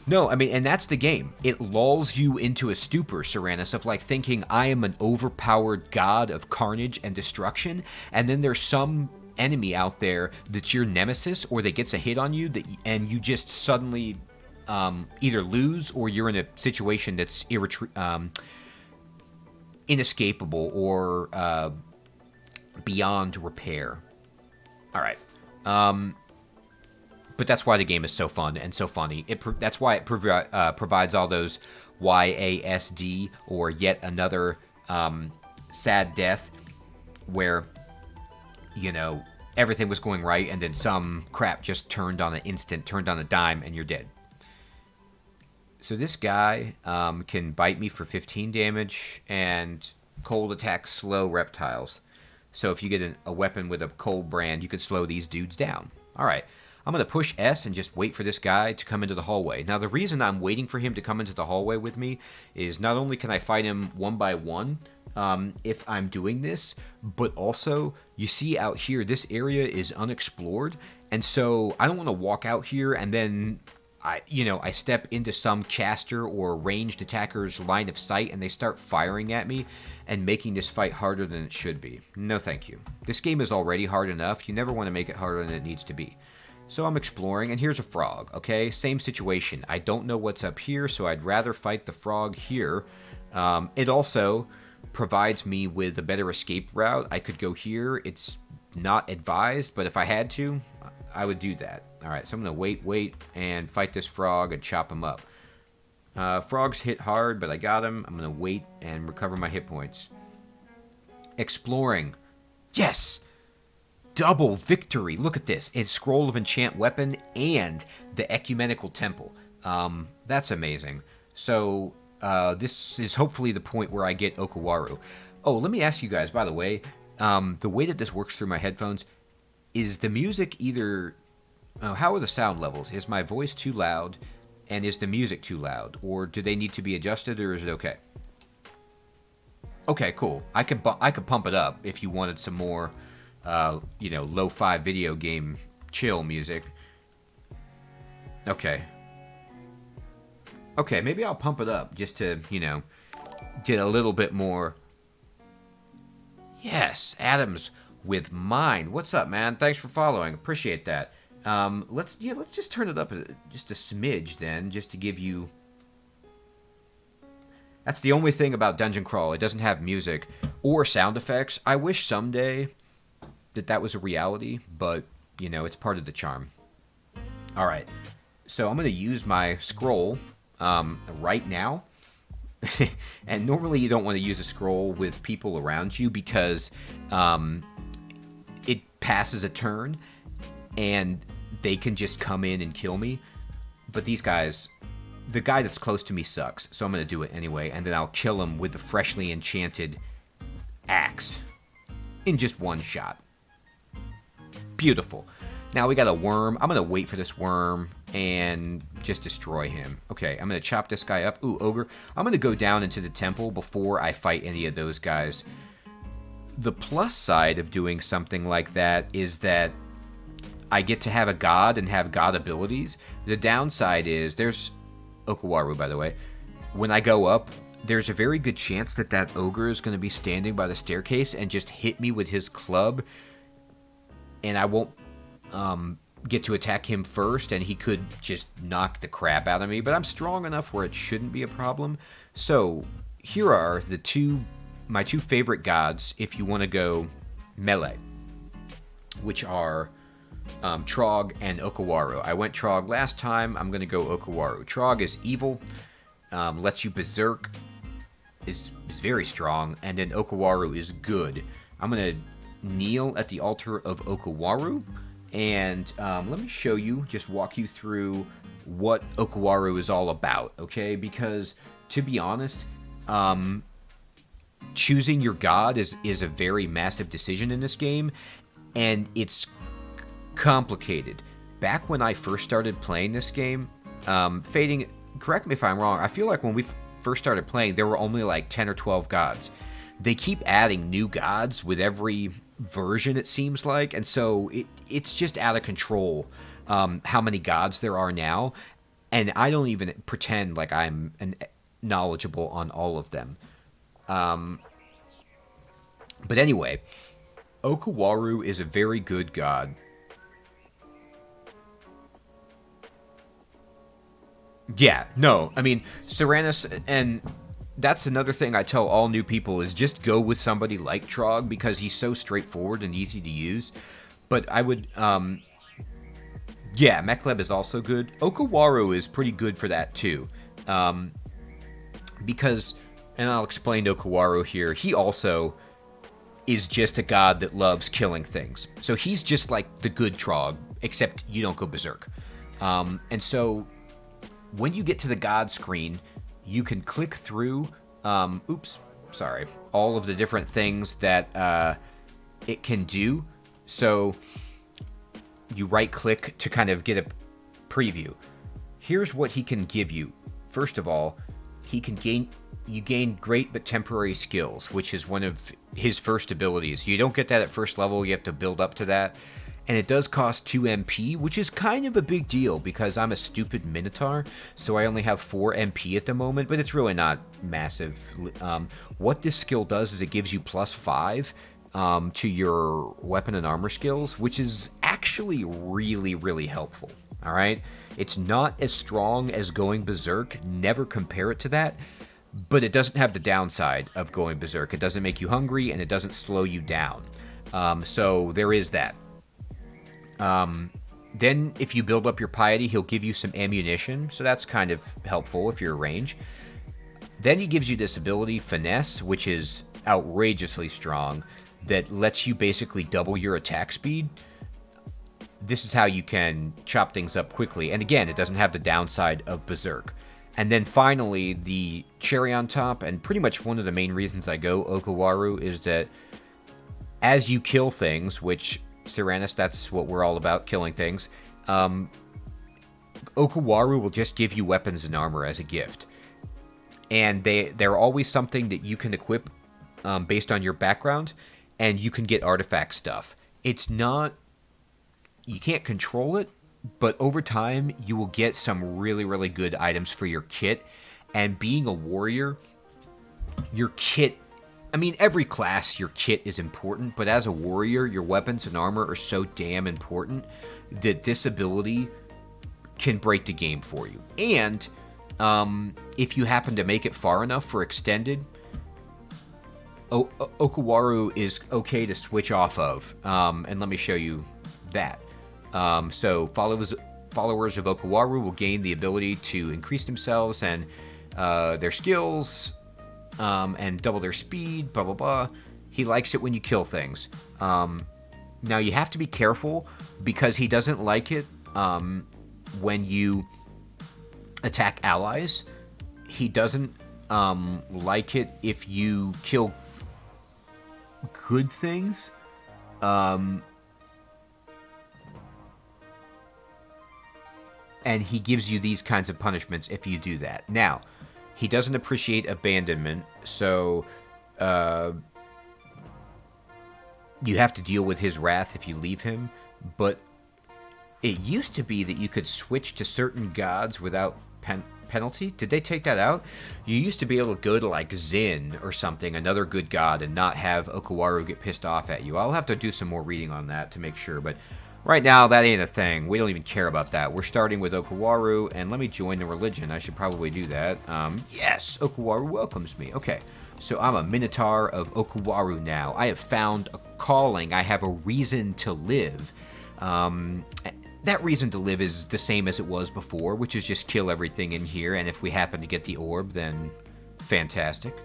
no, I mean, and that's the game. It lulls you into a stupor, Seranus, of like thinking I am an overpowered god of carnage and destruction, and then there's some enemy out there that's your nemesis or that gets a hit on you and you just suddenly either lose or you're in a situation that's inescapable or beyond repair. All right. But that's why the game is so fun and so funny. That's why it provides all those YASD or yet another sad death where, you know, everything was going right and then some crap just turned on a dime, and you're dead. So this guy can bite me for 15 damage and cold attack slow reptiles. So if you get a weapon with a cold brand, you can slow these dudes down. All right. I'm going to push S and just wait for this guy to come into the hallway. Now, the reason I'm waiting for him to come into the hallway with me is not only can I fight him one by one if I'm doing this, but also, you see out here, this area is unexplored. And so I don't want to walk out here and then I step into some caster or ranged attacker's line of sight and they start firing at me and making this fight harder than it should be. No, thank you. This game is already hard enough. You never want to make it harder than it needs to be. So I'm exploring, and here's a frog, okay? Same situation. I don't know what's up here, so I'd rather fight the frog here. It also provides me with a better escape route. I could go here. It's not advised, but if I had to, I would do that. All right, so I'm going to wait, and fight this frog and chop him up. Frogs hit hard, but I got him. I'm going to wait and recover my hit points. Exploring. Yes! Double victory. Look at this. It's Scroll of Enchant Weapon and the Ecumenical Temple. That's amazing. So, this is hopefully the point where I get OKAWARU. Oh, let me ask you guys, by the way that this works through my headphones, is the music either... how are the sound levels? Is my voice too loud, and is the music too loud? Or do they need to be adjusted, or is it okay? Okay, cool. I could pump it up if you wanted some more... lo-fi video game chill music. Okay, maybe I'll pump it up just to, get a little bit more. Yes, Adams with mine. What's up, man? Thanks for following. Appreciate that. Let's just turn it up just a smidge then, just to give you... That's the only thing about Dungeon Crawl. It doesn't have music or sound effects. I wish someday that was a reality, but, it's part of the charm. All right, so I'm going to use my scroll right now. And normally you don't want to use a scroll with people around you because it passes a turn and they can just come in and kill me. But these guys, the guy that's close to me sucks, so I'm going to do it anyway, and then I'll kill him with the freshly enchanted axe in just one shot. Beautiful. Now we got a worm. I'm going to wait for this worm and just destroy him. Okay, I'm going to chop this guy up. Ooh, ogre. I'm going to go down into the temple before I fight any of those guys. The plus side of doing something like that is that I get to have a god and have god abilities. The downside is, there's OKAWARU, by the way. When I go up, there's a very good chance that ogre is going to be standing by the staircase and just hit me with his club, and I won't get to attack him first, and he could just knock the crap out of me, but I'm strong enough where it shouldn't be a problem. So here are my two favorite gods if you want to go melee, which are Trog and OKAWARU. I went Trog last time. I'm going to go OKAWARU. Trog is evil, lets you berserk, is very strong, and then OKAWARU is good. I'm going to kneel at the altar of OKAWARU, and let me show you, just walk you through what OKAWARU is all about, okay? Because, to be honest, choosing your god is a very massive decision in this game, and it's complicated. Back when I first started playing this game, Fading, correct me if I'm wrong, I feel like when we first started playing, there were only like 10 or 12 gods. They keep adding new gods with every version, it seems like, and so it's just out of control how many gods there are now, and I don't even pretend like I'm knowledgeable on all of them. But anyway, OKAWARU is a very good god. Yeah, no, I mean, Tyrannus, and that's another thing I tell all new people is just go with somebody like Trog because he's so straightforward and easy to use. But I would, yeah, Mechleb is also good. OKAWARU is pretty good for that too. Because, and I'll explain OKAWARU here, he also is just a god that loves killing things. So he's just like the good Trog, except you don't go berserk. And so when you get to the god screen, you can click through, all of the different things that it can do. So you right-click to kind of get a preview. Here's what he can give you. First of all, you gain great but temporary skills, which is one of his first abilities. You don't get that at first level, you have to build up to that. And it does cost 2 MP, which is kind of a big deal because I'm a stupid Minotaur, so I only have 4 MP at the moment, but it's really not massive. What this skill does is it gives you +5 to your weapon and armor skills, which is actually really, really helpful. All right? It's not as strong as going berserk. Never compare it to that. But it doesn't have the downside of going berserk. It doesn't make you hungry, and it doesn't slow you down. So there is that. Then if you build up your piety, he'll give you some ammunition, so that's kind of helpful if you're range. Then he gives you this ability, Finesse, which is outrageously strong, that lets you basically double your attack speed. This is how you can chop things up quickly, and again, it doesn't have the downside of Berserk. And then finally, the cherry on top, and pretty much one of the main reasons I go OKAWARU, is that as you kill things, which Tyrannus, that's what we're all about, killing things. OKAWARU will just give you weapons and armor as a gift. And they're always something that you can equip based on your background, and you can get artifact stuff. It's not... You can't control it, but over time, you will get some really, really good items for your kit. And being a warrior, your kit... I mean, every class, your kit is important, but as a warrior, your weapons and armor are so damn important that this ability can break the game for you. And if you happen to make it far enough for extended, OKAWARU is okay to switch off of. And let me show you that. So followers of OKAWARU will gain the ability to increase themselves and their skills, and double their speed, blah, blah, blah. He likes it when you kill things. Now, you have to be careful because he doesn't like it when you attack allies. He doesn't like it if you kill good things. And he gives you these kinds of punishments if you do that. Now, he doesn't appreciate abandonment, so you have to deal with his wrath if you leave him. But it used to be that you could switch to certain gods without penalty. Did they take that out? You used to be able to go to like Zin or something, another good god, and not have OKAWARU get pissed off at you. I'll have to do some more reading on that to make sure, but right now, that ain't a thing. We don't even care about that. We're starting with OKAWARU, and let me join the religion. I should probably do that. Yes, OKAWARU welcomes me. Okay, so I'm a Minotaur of OKAWARU now. I have found a calling. I have a reason to live. That reason to live is the same as it was before, which is just kill everything in here, and if we happen to get the orb, then fantastic.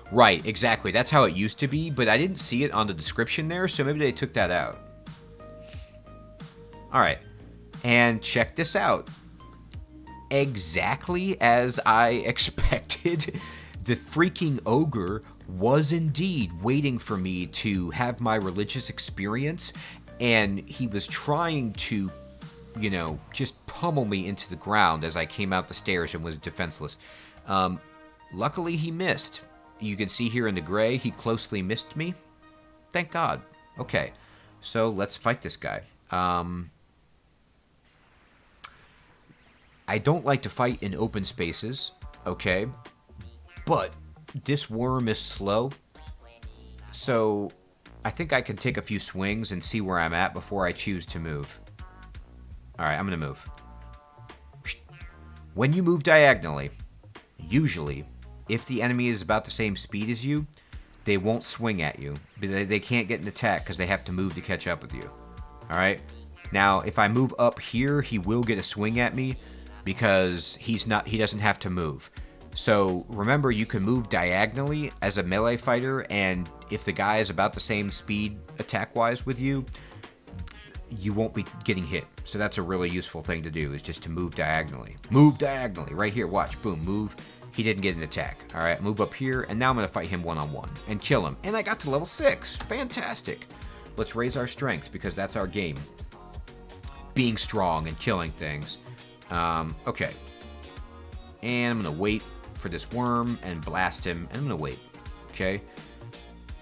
Right, exactly. That's how it used to be, but I didn't see it on the description there, so maybe they took that out. Alright, and check this out. Exactly as I expected, the freaking ogre was indeed waiting for me to have my religious experience, and he was trying to you know, just pummel me into the ground as I came out the stairs and was defenseless. Luckily, he missed. You can see here in the gray, he closely missed me. Thank God. Okay, so let's fight this guy. I don't like to fight in open spaces, okay? But this worm is slow, so I think I can take a few swings and see where I'm at before I choose to move. Alright, I'm going to move. When you move diagonally, usually, if the enemy is about the same speed as you, they won't swing at you. They can't get an attack because they have to move to catch up with you. Alright? Now, if I move up here, he will get a swing at me because he doesn't have to move. So remember, you can move diagonally as a melee fighter, and if the guy is about the same speed attack-wise with you, you won't be getting hit. So that's a really useful thing to do, is just to move diagonally. Move diagonally. Right here, watch. Boom, move. He didn't get an attack. All right, move up here, and now I'm going to fight him one-on-one and kill him. And I got to level 6. Fantastic. Let's raise our strength, because that's our game. Being strong and killing things. Okay. And I'm going to wait for this worm and blast him, and I'm going to wait. Okay.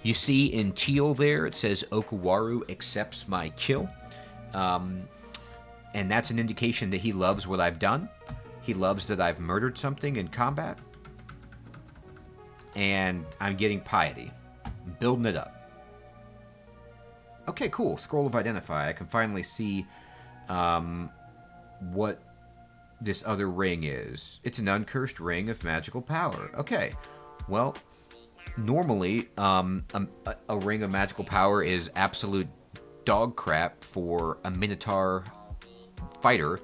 You see in teal there, it says OKAWARU accepts my kill. And that's an indication that he loves what I've done. He loves that I've murdered something in combat. And I'm getting piety. I'm building it up. Okay, cool. Scroll of Identify. I can finally see what this other ring is. It's an uncursed ring of magical power. Okay. Well, normally, a ring of magical power is absolute dog crap for a Minotaur fighter,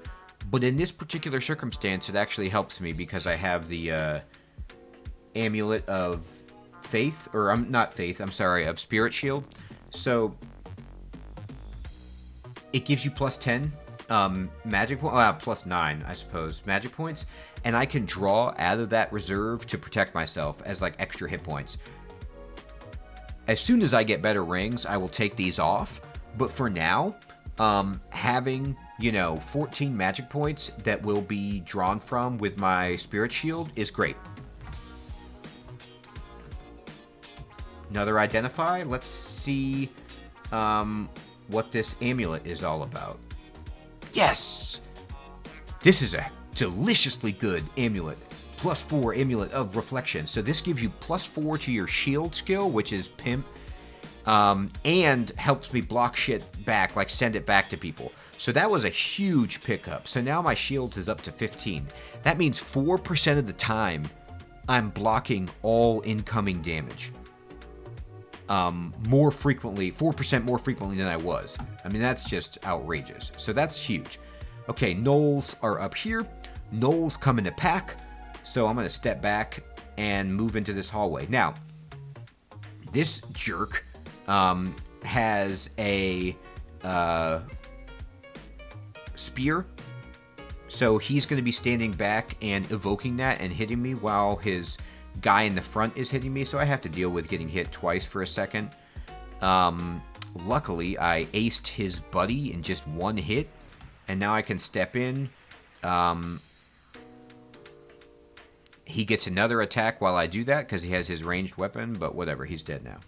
but in this particular circumstance, it actually helps me because I have the amulet of faith, or not faith, I'm sorry, of spirit shield. So it gives you plus 10 magic points, plus 9, I suppose, magic points, and I can draw out of that reserve to protect myself as like extra hit points. As soon as I get better rings, I will take these off, but for now, having, 14 magic points that will be drawn from with my spirit shield is great. Another identify. Let's see what this amulet is all about. Yes! This is a deliciously good amulet. Plus 4 amulet of reflection. So this gives you plus 4 to your shield skill, which is pimp. And helps me block shit back, like send it back to people. So that was a huge pickup. So now my shields is up to 15. That means 4% of the time I'm blocking all incoming damage. More frequently, 4% more frequently than I was. I mean, that's just outrageous. So that's huge. Okay, gnolls are up here. Gnolls come in a pack. So I'm going to step back and move into this hallway. Now, this jerk has a spear. So he's going to be standing back and evoking that and hitting me while his guy in the front is hitting me, so I have to deal with getting hit twice for a second. Luckily, I aced his buddy in just one hit, and now I can step in. He gets another attack while I do that, because he has his ranged weapon, but whatever, he's dead now.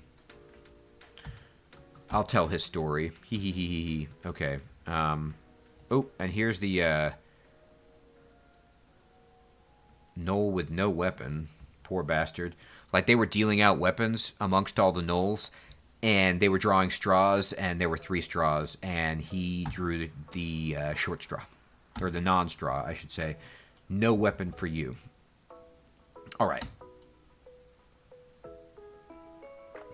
I'll tell his story. Hee hee hee hee hee. Okay. Oh, and here's the gnoll with no weapon. Poor bastard. Like, they were dealing out weapons amongst all the gnolls, and they were drawing straws, and there were 3 straws, and he drew the short straw. Or the non-straw, I should say. No weapon for you. Alright.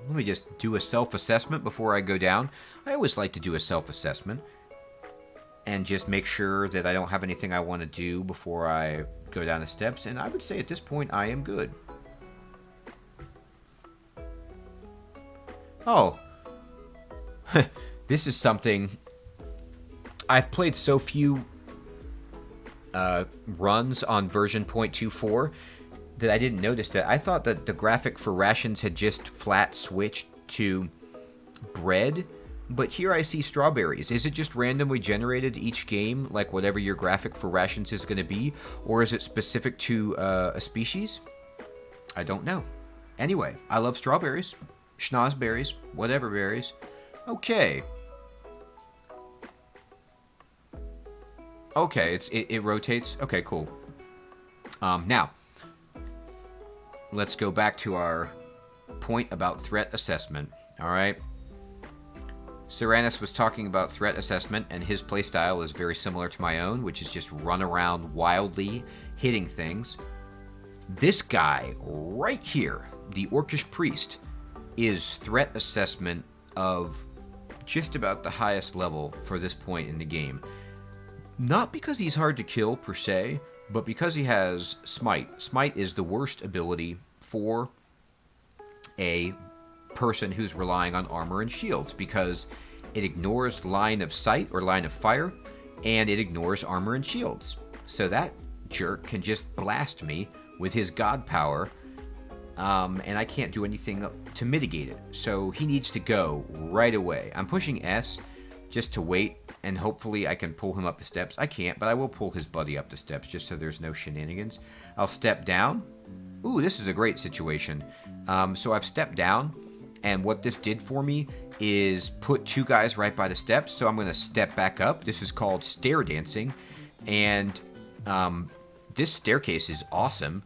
Let me just do a self-assessment before I go down. I always like to do a self-assessment. And just make sure that I don't have anything I want to do before I go down the steps. And I would say at this point, I am good. Oh. This is something... I've played so few runs on version 0.24 that I didn't notice that. I thought that the graphic for rations had just flat switched to bread, But here I see strawberries. Is it just randomly generated each game, like whatever your graphic for rations is going to be? Or is it specific to a species? I don't know. Anyway, I love strawberries, schnozberries, whatever berries. Okay. Okay, it rotates. Okay, cool. Now, let's go back to our point about threat assessment. All right. Cyranus was talking about threat assessment, and his playstyle is very similar to my own, which is just run around wildly, hitting things. This guy right here, the Orcish Priest, is threat assessment of just about the highest level for this point in the game. Not because he's hard to kill per se, but because he has Smite. Smite is the worst ability for a person who's relying on armor and shields, because it ignores line of sight or line of fire, and it ignores armor and shields. So that jerk can just blast me with his god power, and I can't do anything to mitigate it. So he needs to go right away. I'm pushing S just to wait, and hopefully I can pull him up the steps. I can't, but I will pull his buddy up the steps just so there's no shenanigans. I'll step down. Ooh, this is a great situation. So I've stepped down, and what this did for me is put two guys right by the steps, so I'm going to step back up. This is called stair dancing, and this staircase is awesome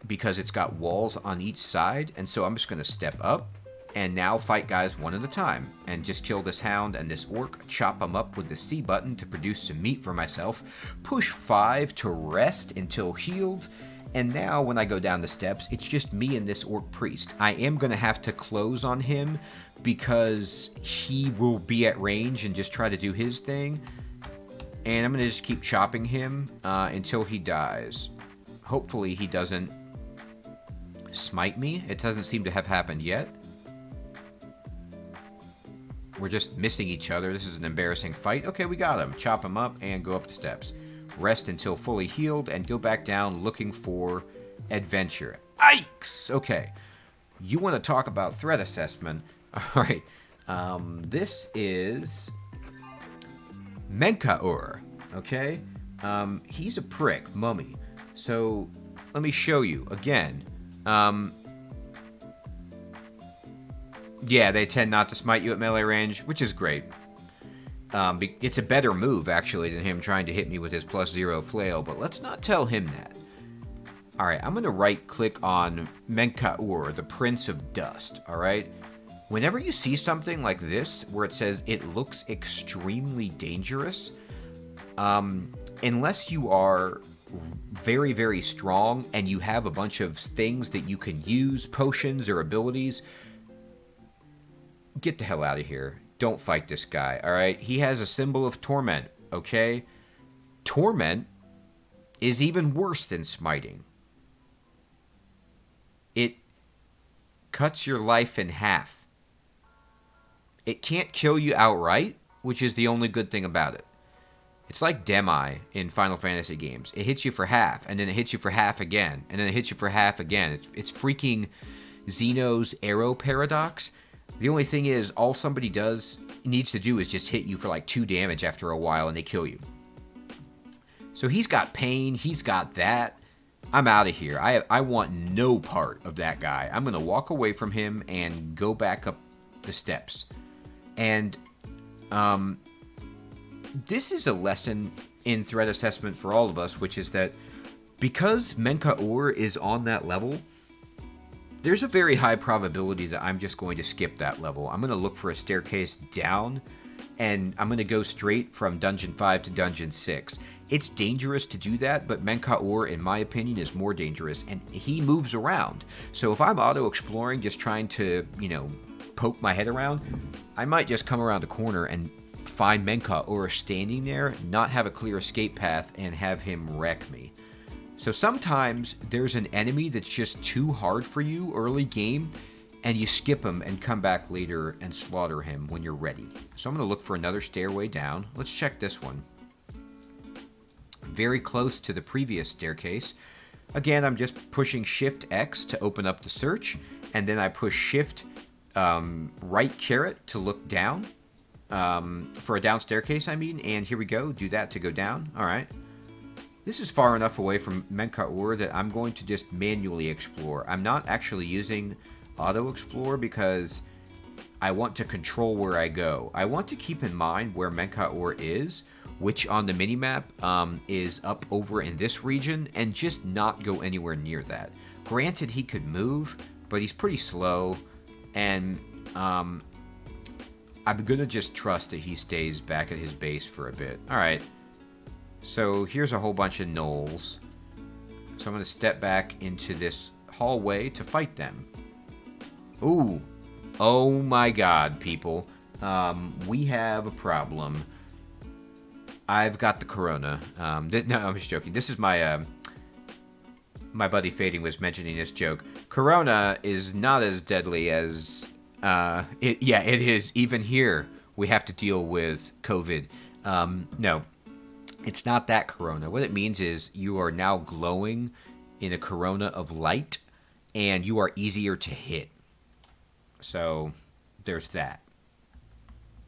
because it's got walls on each side, and so I'm just going to step up and now fight guys one at a time and just kill this hound and this orc, chop them up with the C button to produce some meat for myself, push 5 to rest until healed, and now when I go down the steps, it's just me and this orc priest. I am going to have to close on him because he will be at range and just try to do his thing, and I'm going to just keep chopping him until he dies. Hopefully he doesn't smite me. It doesn't seem to have happened yet. We're just missing each other. This is an embarrassing fight. Okay, we got him. Chop him up and go up the steps. Rest until fully healed and go back down looking for adventure. Yikes! Okay. You want to talk about threat assessment. All right. This is Minotaur. Okay? He's a prick, mummy. So let me show you again. Yeah, they tend not to smite you at melee range, which is great. It's a better move, actually, than him trying to hit me with his +0 flail, but let's not tell him that. Alright, I'm going to right-click on Minotaur, the Prince of Dust, alright? Whenever you see something like this, where it says it looks extremely dangerous, unless you are very, very strong and you have a bunch of things that you can use, potions or abilities, get the hell out of here. Don't fight this guy, alright? He has a symbol of torment, okay? Torment is even worse than smiting. It cuts your life in half. It can't kill you outright, which is the only good thing about it. It's like Demi in Final Fantasy games. It hits you for half, and then it hits you for half again, and then it hits you for half again. It's freaking Xeno's arrow paradox. The only thing is, all somebody needs to do is just hit you for like 2 damage after a while, and they kill you. So he's got pain, he's got that. I'm out of here. I want no part of that guy. I'm going to walk away from him and go back up the steps. And this is a lesson in threat assessment for all of us, which is that because Minotaur is on that level, there's a very high probability that I'm just going to skip that level. I'm going to look for a staircase down, and I'm going to go straight from Dungeon 5 to Dungeon 6. It's dangerous to do that, but Minotaur, in my opinion, is more dangerous, and he moves around. So if I'm auto-exploring, just trying to, poke my head around, I might just come around a corner and find Minotaur standing there, not have a clear escape path, and have him wreck me. So sometimes there's an enemy that's just too hard for you early game, and you skip him and come back later and slaughter him when you're ready. So I'm going to look for another stairway down. Let's check this one. Very close to the previous staircase. Again, I'm just pushing Shift X to open up the search, and then I push Shift right caret to look down. For a down staircase, I mean. And here we go. Do that to go down. All right. This is far enough away from OKAWARU that I'm going to just manually explore. I'm not actually using auto explore because I want to control where I go. I want to keep in mind where OKAWARU is, which on the minimap is up over in this region, and just not go anywhere near that. Granted, he could move, but he's pretty slow, and I'm gonna just trust that he stays back at his base for a bit. Alright. So here's a whole bunch of gnolls. So I'm going to step back into this hallway to fight them. Ooh. Oh my god, people. We have a problem. I've got the corona. No, I'm just joking. This is my... my buddy Fading was mentioning this joke. Corona is not as deadly as... it is. Even here, we have to deal with COVID. No. It's not that corona. What it means is you are now glowing in a corona of light, and you are easier to hit. So, there's that.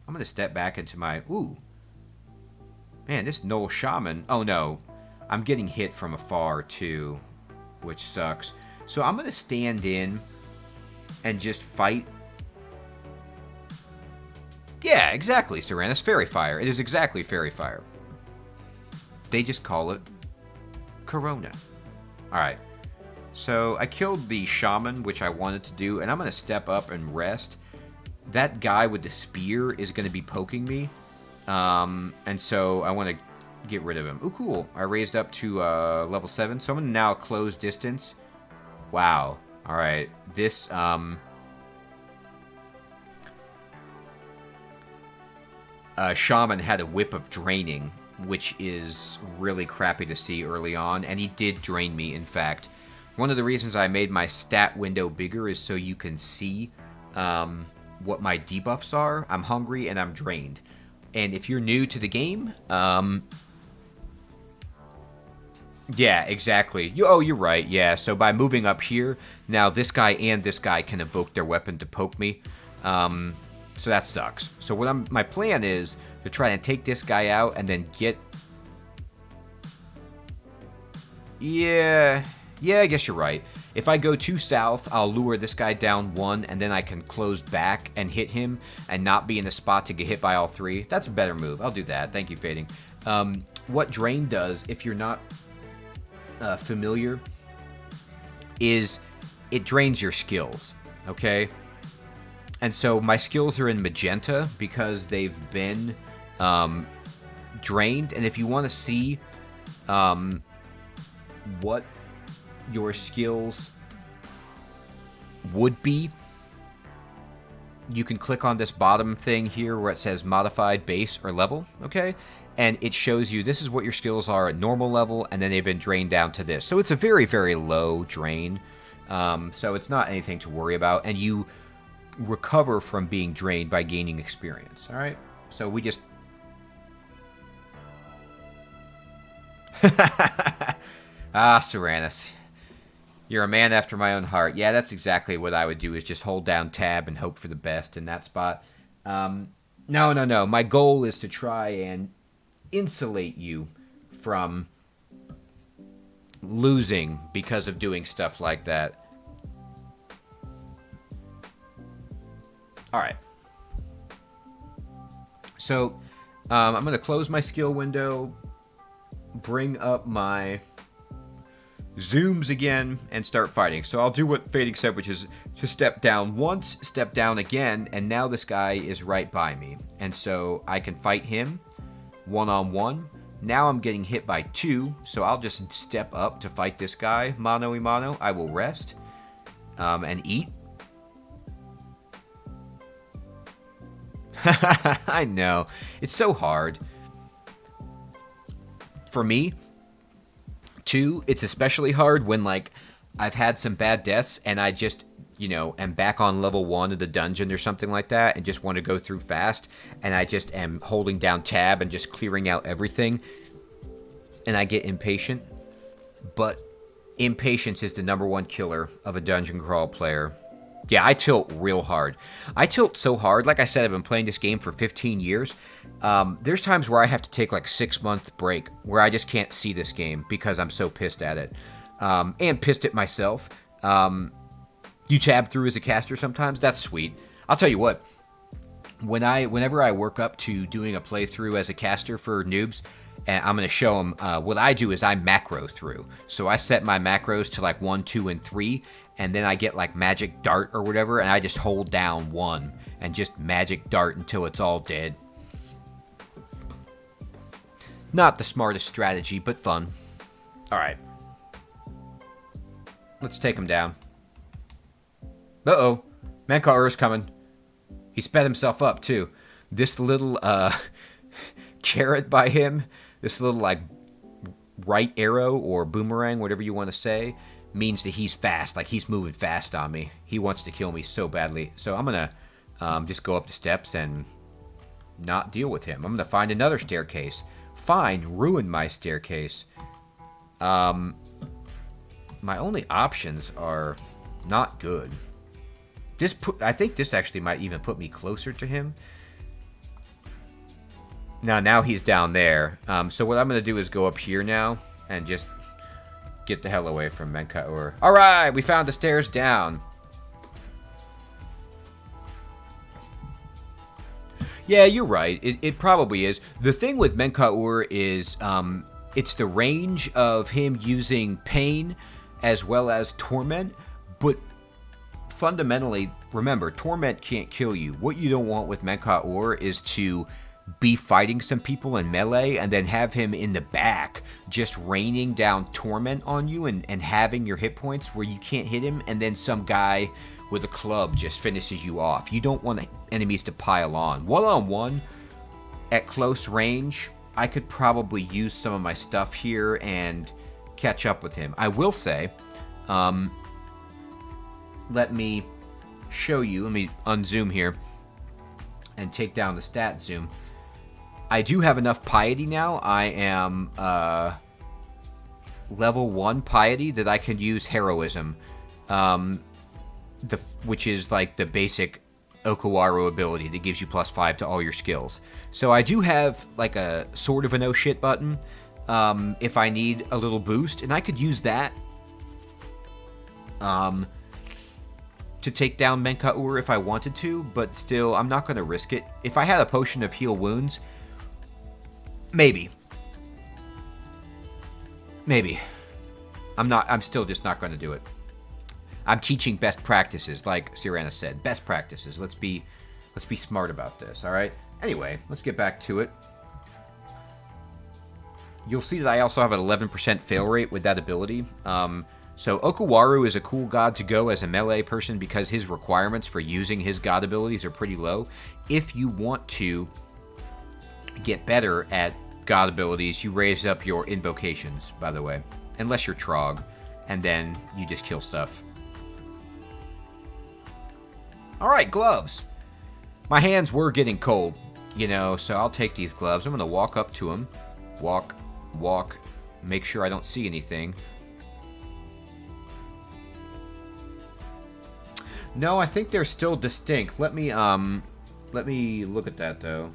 I'm going to step back into my... Ooh. Man, this Gnoll Shaman... Oh, no. I'm getting hit from afar, too, which sucks. So, I'm going to stand in and just fight. Yeah, exactly, Serenus. Fairy Fire. It is exactly Fairy Fire. They just call it Corona. Alright. So, I killed the Shaman, which I wanted to do, and I'm going to step up and rest. That guy with the spear is going to be poking me. And so, I want to get rid of him. Ooh, cool. I raised up to level 7, so I'm going to now close distance. Wow. Alright. This, Shaman had a whip of draining, which is really crappy to see early on, and he did drain me, in fact. One of the reasons I made my stat window bigger is so you can see what my debuffs are. I'm hungry and I'm drained. And if you're new to the game, yeah, exactly. You're right, yeah. So by moving up here, now this guy and this guy can evoke their weapon to poke me. So that sucks. So what my plan is to try and take this guy out and then get... Yeah, I guess you're right. If I go too south, I'll lure this guy down 1, and then I can close back and hit him and not be in a spot to get hit by all 3. That's a better move. I'll do that. Thank you, Fading. What Drain does, if you're not familiar, is it drains your skills, okay? And so my skills are in magenta because they've been drained. And if you want to see what your skills would be, you can click on this bottom thing here where it says modified base or level, okay? And it shows you this is what your skills are at normal level, and then they've been drained down to this. So it's a very, very low drain. So it's not anything to worry about. And you recover from being drained by gaining experience. All right, so we just Serenus, you're a man after my own heart. Yeah, that's exactly what I would do, is just hold down tab and hope for the best in that spot. No, my goal is to try and insulate you from losing because of doing stuff like that. Alright. So, I'm going to close my skill window, bring up my zooms again, and start fighting. So I'll do what Fading said, which is to step down once, step down again, and now this guy is right by me. And so I can fight him one-on-one. Now I'm getting hit by 2, so I'll just step up to fight this guy, mano-y-mano. I will rest and eat. I know. It's so hard. For me, too, it's especially hard when, like, I've had some bad deaths and I just, am back on level 1 of the dungeon or something like that and just want to go through fast, and I just am holding down tab and just clearing out everything, and I get impatient. But impatience is the #1 killer of a dungeon crawl player. Yeah, I tilt real hard. I tilt so hard. Like I said, I've been playing this game for 15 years. There's times where I have to take like 6-month break where I just can't see this game because I'm so pissed at it. And pissed at myself. You tab through as a caster sometimes. That's sweet. I'll tell you what. Whenever I work up to doing a playthrough as a caster for noobs, and I'm going to show them, what I do is I macro through. So I set my macros to like 1, 2, and 3, and then I get like magic dart or whatever, and I just hold down 1 and just magic dart until it's all dead. Not the smartest strategy, but fun. Alright. Let's take him down. Uh-oh. Minotaur is coming. He sped himself up, too. This little, carrot by him, this little, like, right arrow or boomerang, whatever you want to say, means that he's fast. Like, he's moving fast on me. He wants to kill me so badly. So I'm going to just go up the steps and not deal with him. I'm going to find another staircase. Ruin my staircase. My only options are not good. I think this actually might even put me closer to him. Now he's down there. So what I'm going to do is go up here now and just get the hell away from Minotaur. Alright, we found the stairs down. Yeah, you're right. It probably is. The thing with Minotaur is it's the range of him using pain as well as torment, but fundamentally, remember, torment can't kill you. What you don't want with Minotaur is to be fighting some people in melee and then have him in the back just raining down torment on you and having your hit points where you can't hit him, and then some guy with a club just finishes you off. You don't want enemies to pile on. One-on-one, at close range, I could probably use some of my stuff here and catch up with him. I will say, let me show you. Let me unzoom here and take down the stat zoom. I do have enough piety now. I am level 1 piety that I can use heroism, which is like the basic OKAWARU ability that gives you +5 to all your skills. So I do have like a sort of a no shit button if I need a little boost, and I could use that to take down Minotaur if I wanted to, but still, I'm not going to risk it. If I had a potion of heal wounds, maybe. I'm still just not going to do it. I'm teaching best practices, like Sirana said. Best practices. Let's be smart about this, all right? Anyway, let's get back to it. You'll see that I also have an 11% fail rate with that ability. So OKAWARU is a cool god to go as a melee person because his requirements for using his god abilities are pretty low. If you want to get better at god abilities, you raise up your invocations, by the way. Unless you're Trog, and then you just kill stuff. Alright, gloves. My hands were getting cold, so I'll take these gloves. I'm going to walk up to him. Walk, make sure I don't see anything. No, I think they're still distinct. Let me look at that, though.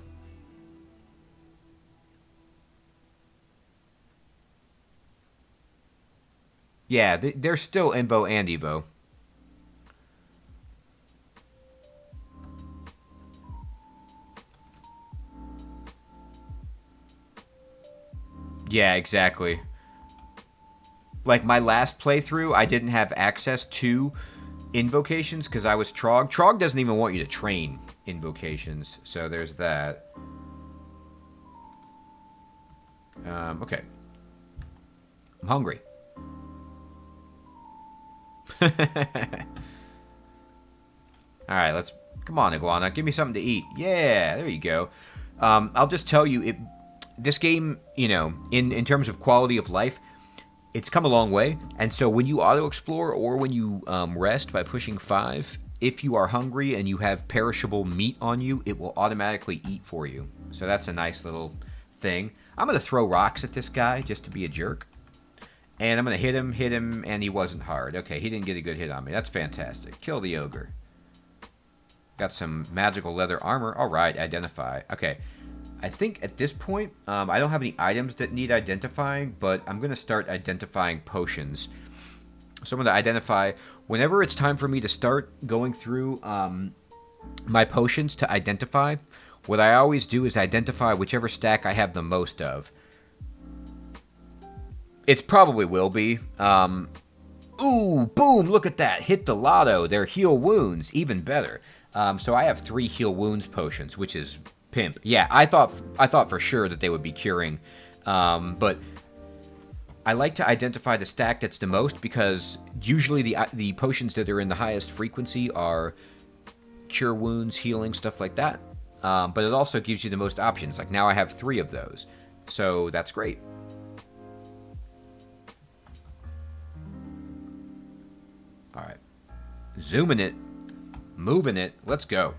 Yeah, they're still Invo and Evo. Yeah, exactly. Like my last playthrough, I didn't have access to invocations because I was Trog. Trog doesn't even want you to train invocations, so there's that. Okay. I'm hungry. Alright, come on, Iguana, give me something to eat. Yeah, there you go. I'll just tell you, this game, in terms of quality of life, it's come a long way. And so when you auto-explore or when you rest by pushing 5, if you are hungry and you have perishable meat on you, it will automatically eat for you. So that's a nice little thing. I'm going to throw rocks at this guy just to be a jerk. And I'm going to hit him, and he wasn't hard. Okay, he didn't get a good hit on me. That's fantastic. Kill the ogre. Got some magical leather armor. All right, identify. Okay. I think at this point, I don't have any items that need identifying, but I'm going to start identifying potions. So I'm going to identify whenever it's time for me to start going through my potions to identify. What I always do is identify whichever stack I have the most of. It's probably will be. Ooh, boom, look at that. Hit the lotto. They're heal wounds. Even better. So I have 3 heal wounds potions, which is pimp. Yeah, I thought for sure that they would be curing. But I like to identify the stack that's the most because usually the potions that are in the highest frequency are cure wounds, healing, stuff like that. But it also gives you the most options. Like now I have 3 of those. So that's great. All right. Zooming it. Moving it. Let's go.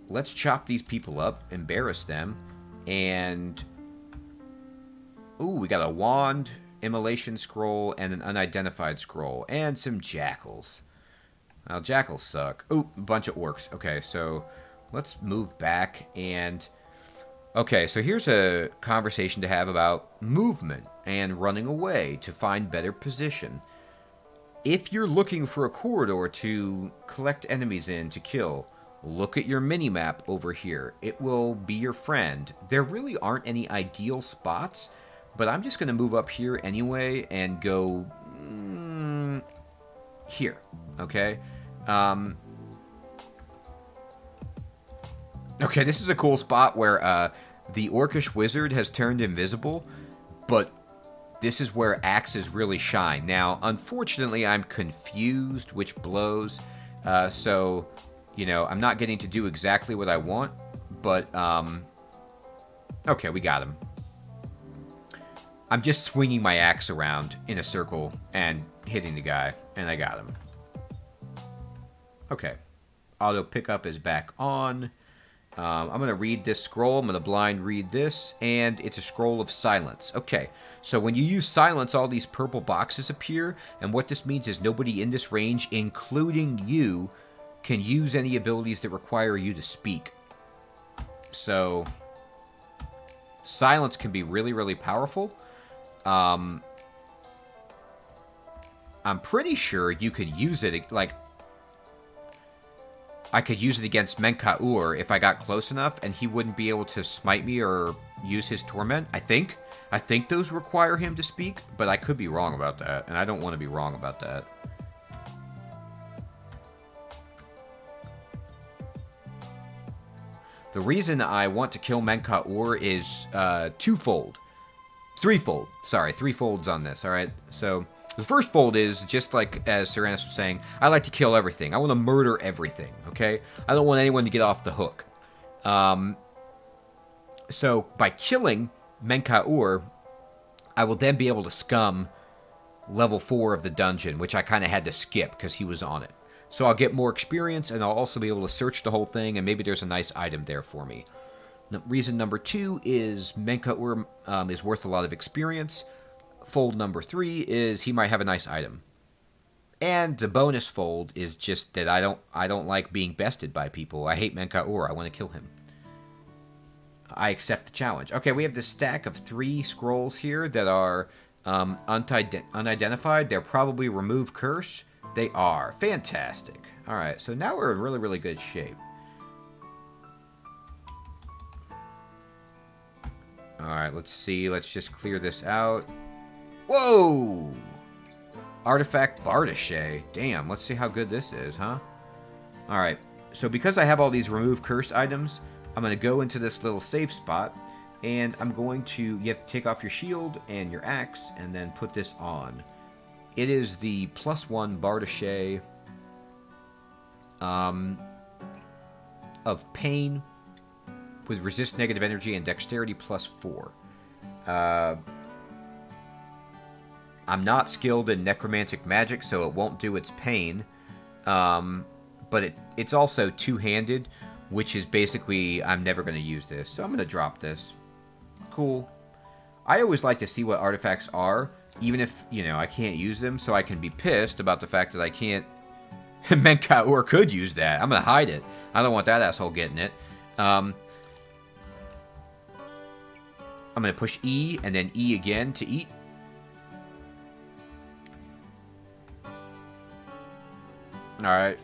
Let's chop these people up. Embarrass them. And... ooh, we got a wand, immolation scroll, and an unidentified scroll. And some jackals. Well, jackals suck. Ooh, a bunch of orcs. Okay, so let's move back and... okay, so here's a conversation to have about movement and running away to find better position. If you're looking for a corridor to collect enemies in to kill, look at your mini-map over here. It will be your friend. There really aren't any ideal spots, but I'm just going to move up here anyway and go here, okay? Okay, this is a cool spot where the Orcish Wizard has turned invisible, but this is where axes really shine. Now, unfortunately, I'm confused which blows, so, you know, I'm not getting to do exactly what I want, but, okay, we got him. I'm just swinging my axe around in a circle and hitting the guy, and I got him. Okay. Auto pickup is back on. I'm going to read this scroll. I'm going to blind read this, and it's a scroll of silence. Okay, so when you use silence, all these purple boxes appear, and what this means is nobody in this range, including you, can use any abilities that require you to speak. So, silence can be really, really powerful. I'm pretty sure you could use it, like, I could use it against Menkaur if I got close enough, and he wouldn't be able to smite me or use his torment, I think. I think those require him to speak, but I could be wrong about that, and I don't want to be wrong about that. The reason I want to kill Menkaur is twofold. Threefold. Sorry, threefolds on this, alright? So, the first fold is, just like as Serenus was saying, I like to kill everything. I want to murder everything, okay? I don't want anyone to get off the hook. So, by killing Menkaur, I will then be able to scum level 4 of the dungeon, which I kind of had to skip because he was on it. So I'll get more experience, and I'll also be able to search the whole thing, and maybe there's a nice item there for me. Reason number 2 is Menkaur is worth a lot of experience. Fold number 3 is he might have a nice item. And the bonus fold is just that I don't like being bested by people. I hate Menkaur. I want to kill him. I accept the challenge. Okay, we have this stack of 3 scrolls here that are unidentified. They're probably remove curse. They are. Fantastic. Alright, so now we're in really, really good shape. Alright, let's see. Let's just clear this out. Whoa! Artifact Bardache. Damn, let's see how good this is, huh? Alright, so because I have all these remove cursed items, I'm going to go into this little safe spot, and I'm going to... you have to take off your shield and your axe, and then put this on. It is the +1 Bardache of pain with resist negative energy and dexterity +4. I'm not skilled in necromantic magic, so it won't do its pain. But it's also two-handed, which is basically, I'm never going to use this. So I'm going to drop this. Cool. I always like to see what artifacts are, even if, you know, I can't use them, so I can be pissed about the fact that I can't Menkaur could use that. I'm going to hide it. I don't want that asshole getting it. I'm going to push E and then E again to eat. Alright.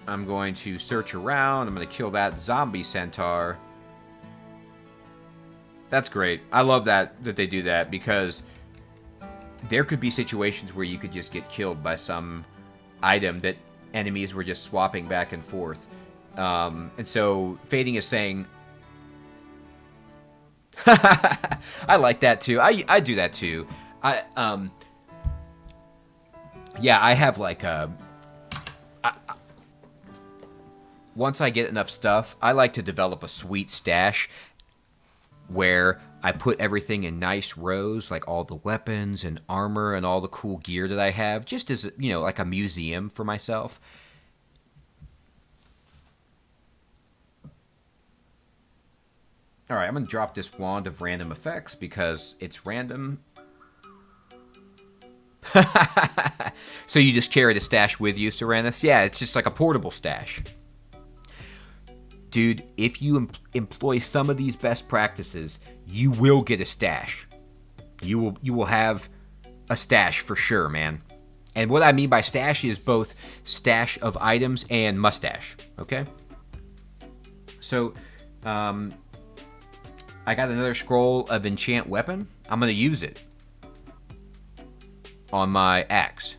I'm going to search around. I'm going to kill that zombie centaur. That's great. I love that they do that, because there could be situations where you could just get killed by some item that enemies were just swapping back and forth. And so Fading is saying, I like that too. I do that too. Yeah, I have like once I get enough stuff, I like to develop a sweet stash where I put everything in nice rows, like all the weapons and armor and all the cool gear that I have, just as, you know, like a museum for myself. Alright, I'm going to drop this wand of random effects because it's random. So you just carry the stash with you, Serenus? Yeah, it's just like a portable stash. Dude, if you employ some of these best practices, you will get a stash. You will have a stash for sure, man. And what I mean by stash is both stash of items and mustache, okay? So, I got another scroll of enchant weapon. I'm going to use it on my axe.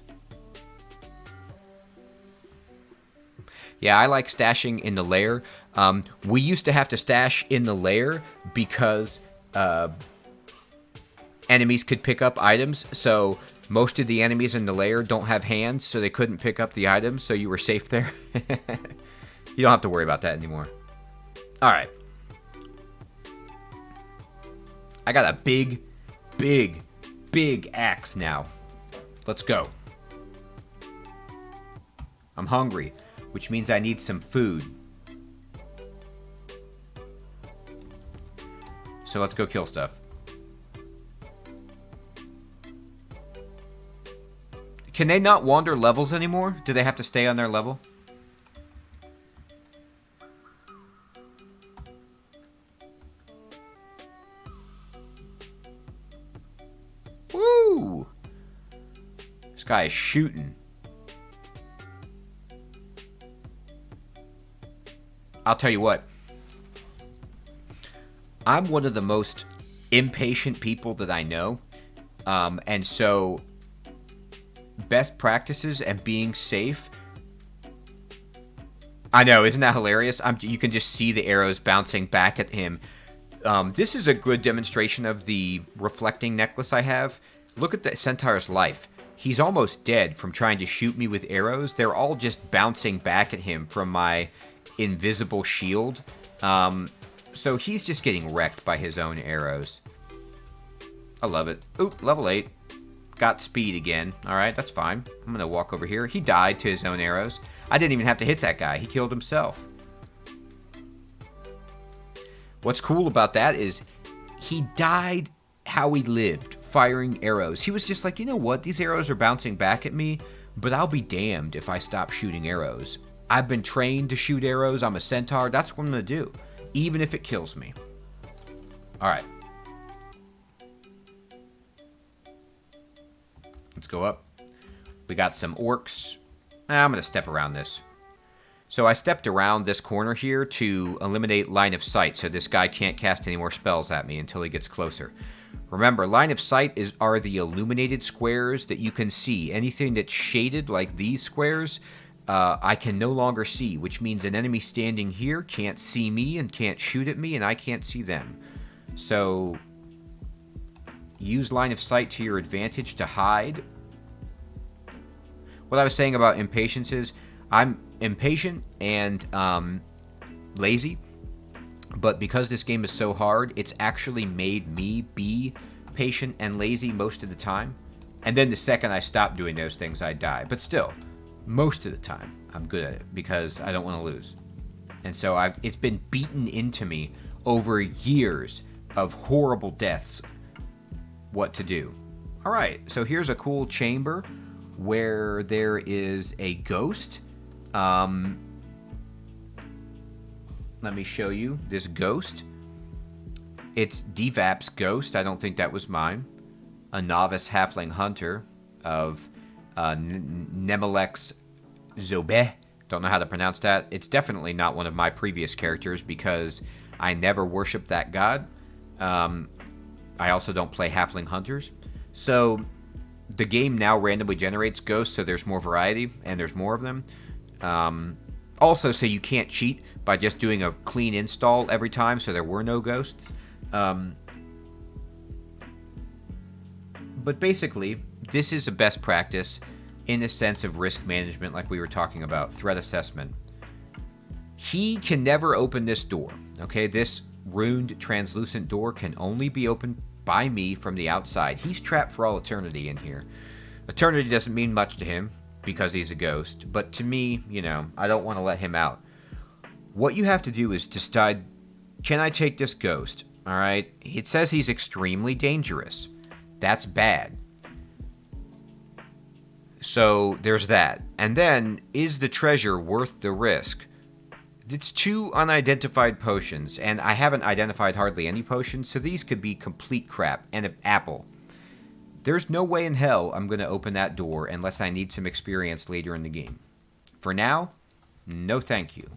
Yeah, I like stashing in the lair. We used to have to stash in the lair because enemies could pick up items. So most of the enemies in the lair don't have hands, so they couldn't pick up the items, so you were safe there. You don't have to worry about that anymore. Alright. I got a big, big, big axe now. Let's go. I'm hungry, which means I need some food. So let's go kill stuff. Can they not wander levels anymore? Do they have to stay on their level? Woo! This guy is shooting. I'll tell you what. I'm one of the most impatient people that I know. And so, best practices and being safe. I know, isn't that hilarious? You can just see the arrows bouncing back at him. This is a good demonstration of the reflecting necklace I have. Look at the centaur's life. He's almost dead from trying to shoot me with arrows. They're all just bouncing back at him from my invisible shield. So he's just getting wrecked by his own arrows. I love it. Oop, level 8. Got speed again. Alright, that's fine. I'm going to walk over here. He died to his own arrows. I didn't even have to hit that guy. He killed himself. What's cool about that is he died how he lived, firing arrows. He was just like, you know what? These arrows are bouncing back at me, but I'll be damned if I stop shooting arrows. I've been trained to shoot arrows. I'm a centaur. That's what I'm going to do, even if it kills me. Alright. Let's go up. We got some orcs. I'm going to step around this. So I stepped around this corner here to eliminate line of sight, so this guy can't cast any more spells at me until he gets closer. Remember, line of sight are the illuminated squares that you can see. Anything that's shaded, like these squares, I can no longer see, which means an enemy standing here can't see me and can't shoot at me, and I can't see them. So, use line of sight to your advantage to hide. What I was saying about impatience is, I'm impatient and lazy, but because this game is so hard, it's actually made me be patient and lazy most of the time. And then the second I stop doing those things, I die. But still, most of the time, I'm good at it because I don't want to lose. And so it's been beaten into me over years of horrible deaths what to do. All right, so here's a cool chamber where there is a ghost. Let me show you this ghost. It's Devap's ghost. I don't think that was mine. A novice halfling hunter of Nemelex Zobeh. Don't know how to pronounce that. It's definitely not one of my previous characters because I never worship that god. I also don't play halfling hunters. So the game now randomly generates ghosts, so there's more variety and there's more of them. Also, so you can't cheat by just doing a clean install every time, so there were no ghosts. But basically, this is a best practice in the sense of risk management, like we were talking about, threat assessment. He can never open this door, okay? This runed translucent door can only be opened by me from the outside. He's trapped for all eternity in here. Eternity doesn't mean much to him because he's a ghost, but to me, you know, I don't want to let him out. What you have to do is decide, can I take this ghost? All right? It says he's extremely dangerous. That's bad. So there's that. And then, is the treasure worth the risk? It's 2 unidentified potions, and I haven't identified hardly any potions, so these could be complete crap. And an apple. There's no way in hell I'm going to open that door unless I need some experience later in the game. For now, no thank you.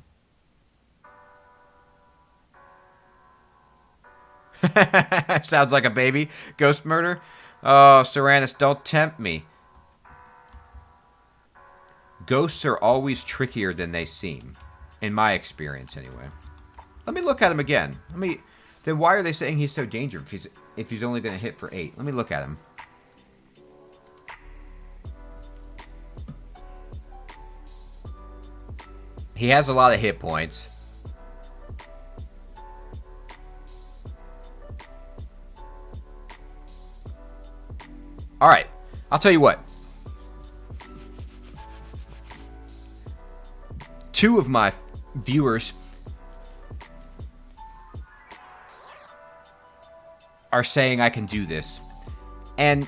Sounds like a baby. Ghost murder? Oh, Cyranus, don't tempt me. Ghosts are always trickier than they seem. In my experience, anyway. Let me look at him again. Then why are they saying he's so dangerous if he's only going to hit for 8? Let me look at him. He has a lot of hit points. Alright, I'll tell you what. 2 of my viewers are saying I can do this. And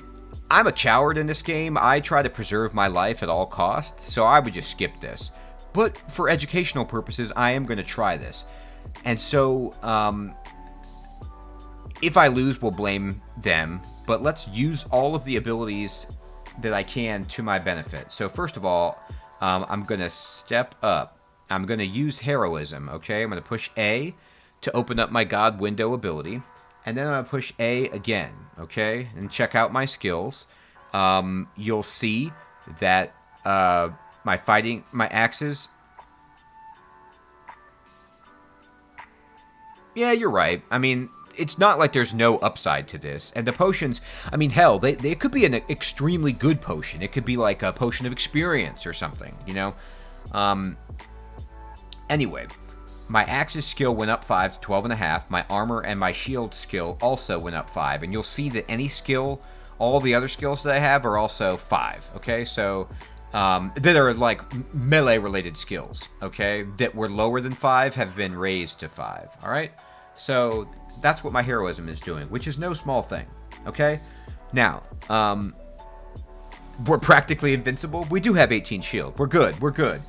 I'm a coward in this game. I try to preserve my life at all costs, so I would just skip this. But for educational purposes, I am going to try this. And so, if I lose, we'll blame them. But let's use all of the abilities that I can to my benefit. So first of all, I'm going to step up. I'm going to use heroism, okay? I'm going to push A to open up my God window ability. And then I'm going to push A again, okay? And check out my skills. You'll see that my axes... Yeah, you're right. I mean, it's not like there's no upside to this. And the potions, I mean, hell, they could be an extremely good potion. It could be like a potion of experience or something, you know? Anyway, my axes skill went up 5 to 12.5. My armor and my shield skill also went up 5. And you'll see that any skill, all the other skills that I have are also 5, okay? So, that are like melee-related skills, okay? That were lower than 5 have been raised to 5, all right? So that's what my heroism is doing, which is no small thing, okay? Now, we're practically invincible. We do have 18 shield. We're good. We're good.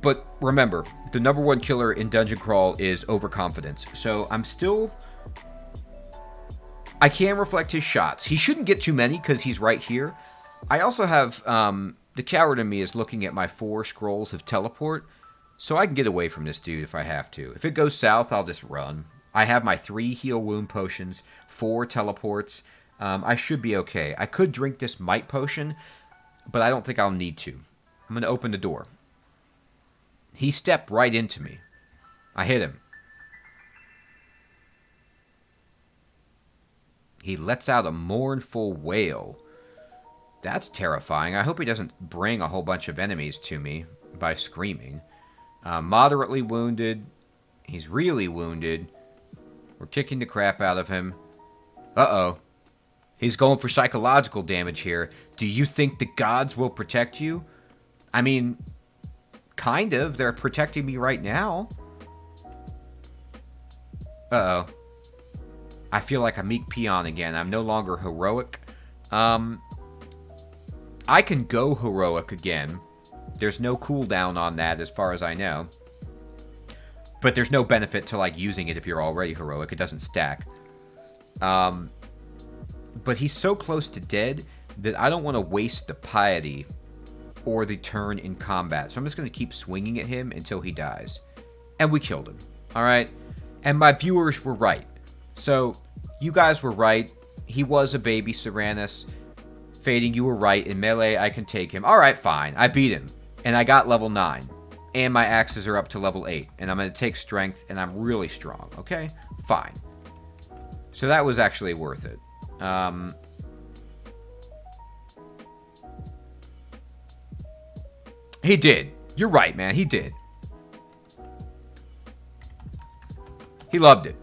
But remember, the number 1 killer in Dungeon Crawl is overconfidence. So I can reflect his shots. He shouldn't get too many because he's right here. I also have, the coward in me is looking at my 4 scrolls of teleport, so I can get away from this dude if I have to. If it goes south, I'll just run. I have my 3 heal wound potions, 4 teleports. I should be okay. I could drink this might potion, but I don't think I'll need to. I'm going to open the door. He stepped right into me. I hit him. He lets out a mournful wail. That's terrifying. I hope he doesn't bring a whole bunch of enemies to me by screaming. Moderately wounded. He's really wounded. We're kicking the crap out of him. Uh-oh. He's going for psychological damage here. Do you think the gods will protect you? I mean, kind of. They're protecting me right now. Uh-oh. I feel like a meek peon again. I'm no longer heroic. I can go heroic again. There's no cooldown on that as far as I know. But there's no benefit to like using it if you're already heroic. It doesn't stack. But he's so close to dead that I don't want to waste the piety or the turn in combat. So I'm just going to keep swinging at him until he dies. And we killed him. All right? And my viewers were right. So you guys were right. He was a baby Cyranus. Fading, you were right. In melee, I can take him. All right, fine. I beat him. And I got level 9. And my axes are up to level 8. And I'm going to take strength, and I'm really strong. Okay? Fine. So that was actually worth it. He did. You're right, man. He did. He loved it.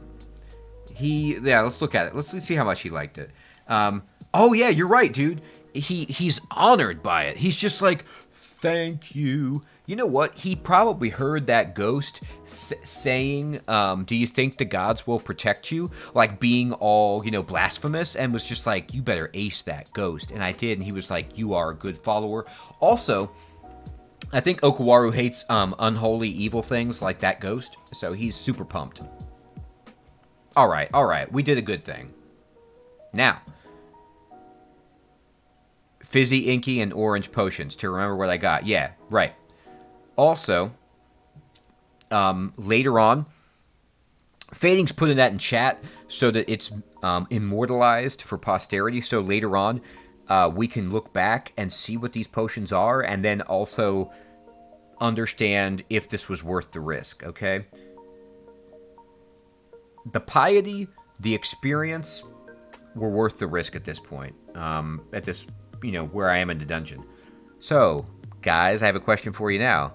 Yeah, let's look at it. Let's see how much he liked it. Oh, yeah, you're right, dude. He's honored by it. He's just like, thank you. You know what? He probably heard that ghost saying, do you think the gods will protect you? Like being all, blasphemous, and was just like, you better ace that ghost. And I did, and he was like, you are a good follower. Also, I think OKAWARU hates unholy evil things like that ghost, so he's super pumped. All right. We did a good thing. Now, fizzy, inky, and orange potions to remember what I got. Yeah, right. Also, later on, Fading's putting that in chat so that it's immortalized for posterity. So later on, we can look back and see what these potions are, and then also understand if this was worth the risk, okay? The piety, the experience were worth the risk at this point. At this, where I am in the dungeon. So, guys, I have a question for you now.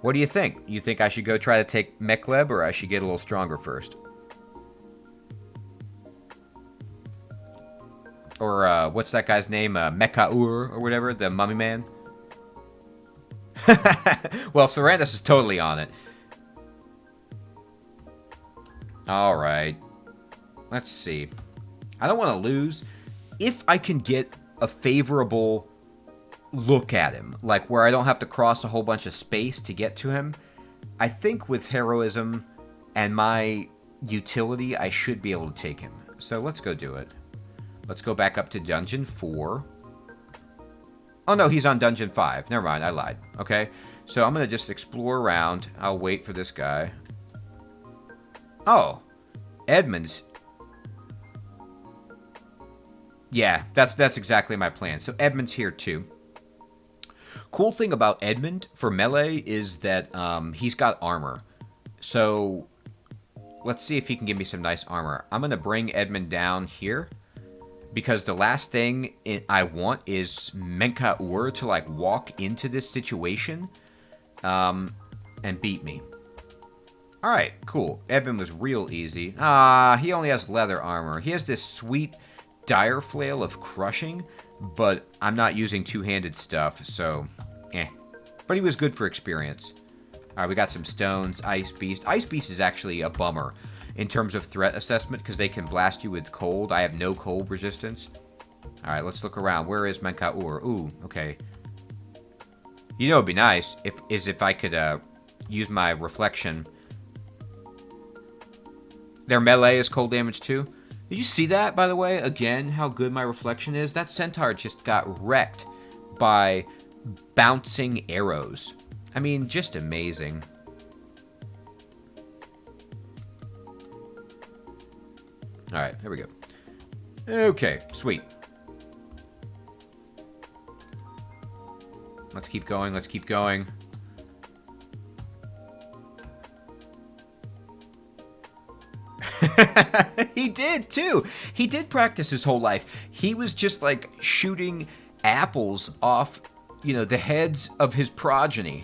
What do you think? You think I should go try to take Mekleb, or I should get a little stronger first? Or, what's that guy's name? Mekaur, or whatever, the mummy man? Well, Cyranus is totally on it. Alright. Let's see. I don't want to lose. If I can get a favorable look at him, like where I don't have to cross a whole bunch of space to get to him, I think with heroism and my utility, I should be able to take him. So let's go do it. Let's go back up to Dungeon 4. Oh no, he's on Dungeon 5. Never mind, I lied. Okay, so I'm going to just explore around. I'll wait for this guy. Oh, Edmund's. Yeah, that's exactly my plan. So Edmund's here too. Cool thing about Edmund for melee is that he's got armor. So let's see if he can give me some nice armor. I'm going to bring Edmund down here because the last thing I want is Minotaur to like walk into this situation and beat me. Alright, cool. Edmund was real easy. He only has leather armor. He has this sweet dire flail of crushing, but I'm not using two-handed stuff, so But he was good for experience. Alright, we got some stones. Ice Beast. Ice Beast is actually a bummer in terms of threat assessment because they can blast you with cold. I have no cold resistance. Alright, let's look around. Where is Minotaur? Ooh, okay. You know it'd be nice if I could use my reflection. Their melee is cold damage too. Did you see that, by the way? Again, how good my reflection is? That centaur just got wrecked by bouncing arrows. I mean, just amazing. Alright, there we go. Okay, sweet. Let's keep going, let's keep going. He did too. He did practice his whole life. He was just like shooting apples off, the heads of his progeny.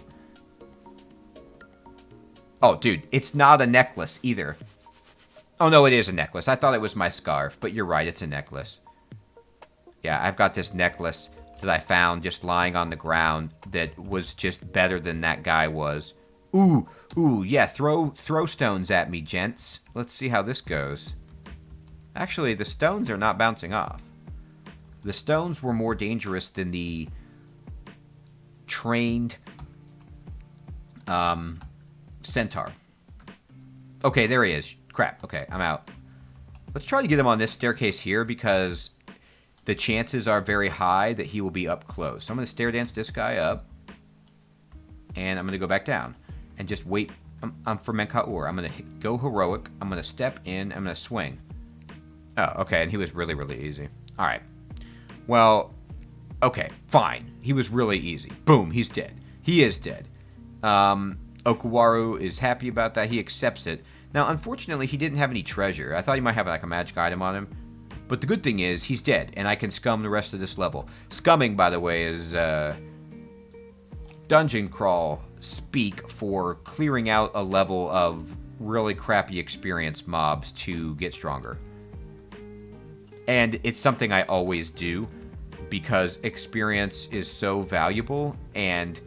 Oh, dude, it's not a necklace either. Oh, no, it is a necklace. I thought it was my scarf, but you're right, it's a necklace. Yeah, I've got this necklace that I found just lying on the ground that was just better than that guy was. Ooh, yeah, throw stones at me, gents. Let's see how this goes. Actually, the stones are not bouncing off. The stones were more dangerous than the trained centaur. Okay, there he is. Crap. Okay, I'm out. Let's try to get him on this staircase here because the chances are very high that he will be up close. So I'm going to stair dance this guy up. And I'm going to go back down. And just wait. I'm for OKAWARU. I'm going to go heroic. I'm going to step in. I'm going to swing. Oh, okay. And he was really, really easy. All right. Well, okay. Fine. He was really easy. Boom. He's dead. He is dead. OKAWARU is happy about that. He accepts it. Now, unfortunately, he didn't have any treasure. I thought he might have like a magic item on him. But the good thing is, he's dead, and I can scum the rest of this level. Scumming, by the way, is dungeon crawl speak for clearing out a level of really crappy experience mobs to get stronger. And it's something I always do, because experience is so valuable, and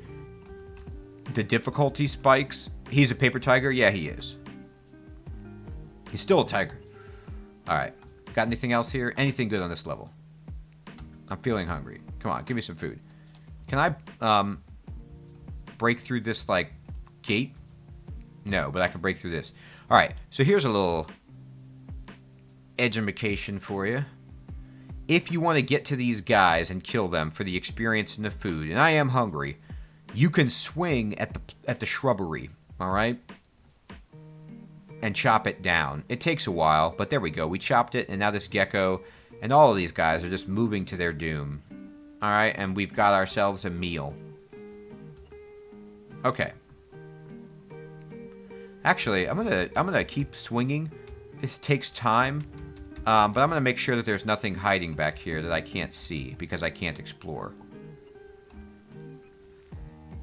the difficulty spikes. He's a paper tiger? Yeah, he is. He's still a tiger. Alright. Got anything else here? Anything good on this level? I'm feeling hungry. Come on, give me some food. Can I break through this, like, gate? No, but I can break through this. Alright, so here's a little edumacation for you. If you want to get to these guys and kill them for the experience and the food, and I am hungry, you can swing at the shrubbery, alright? And chop it down. It takes a while, but there we go. We chopped it, and now this gecko and all of these guys are just moving to their doom. Alright, and we've got ourselves a meal. Okay. Actually, I'm gonna keep swinging. This takes time, but I'm gonna make sure that there's nothing hiding back here that I can't see, because I can't explore.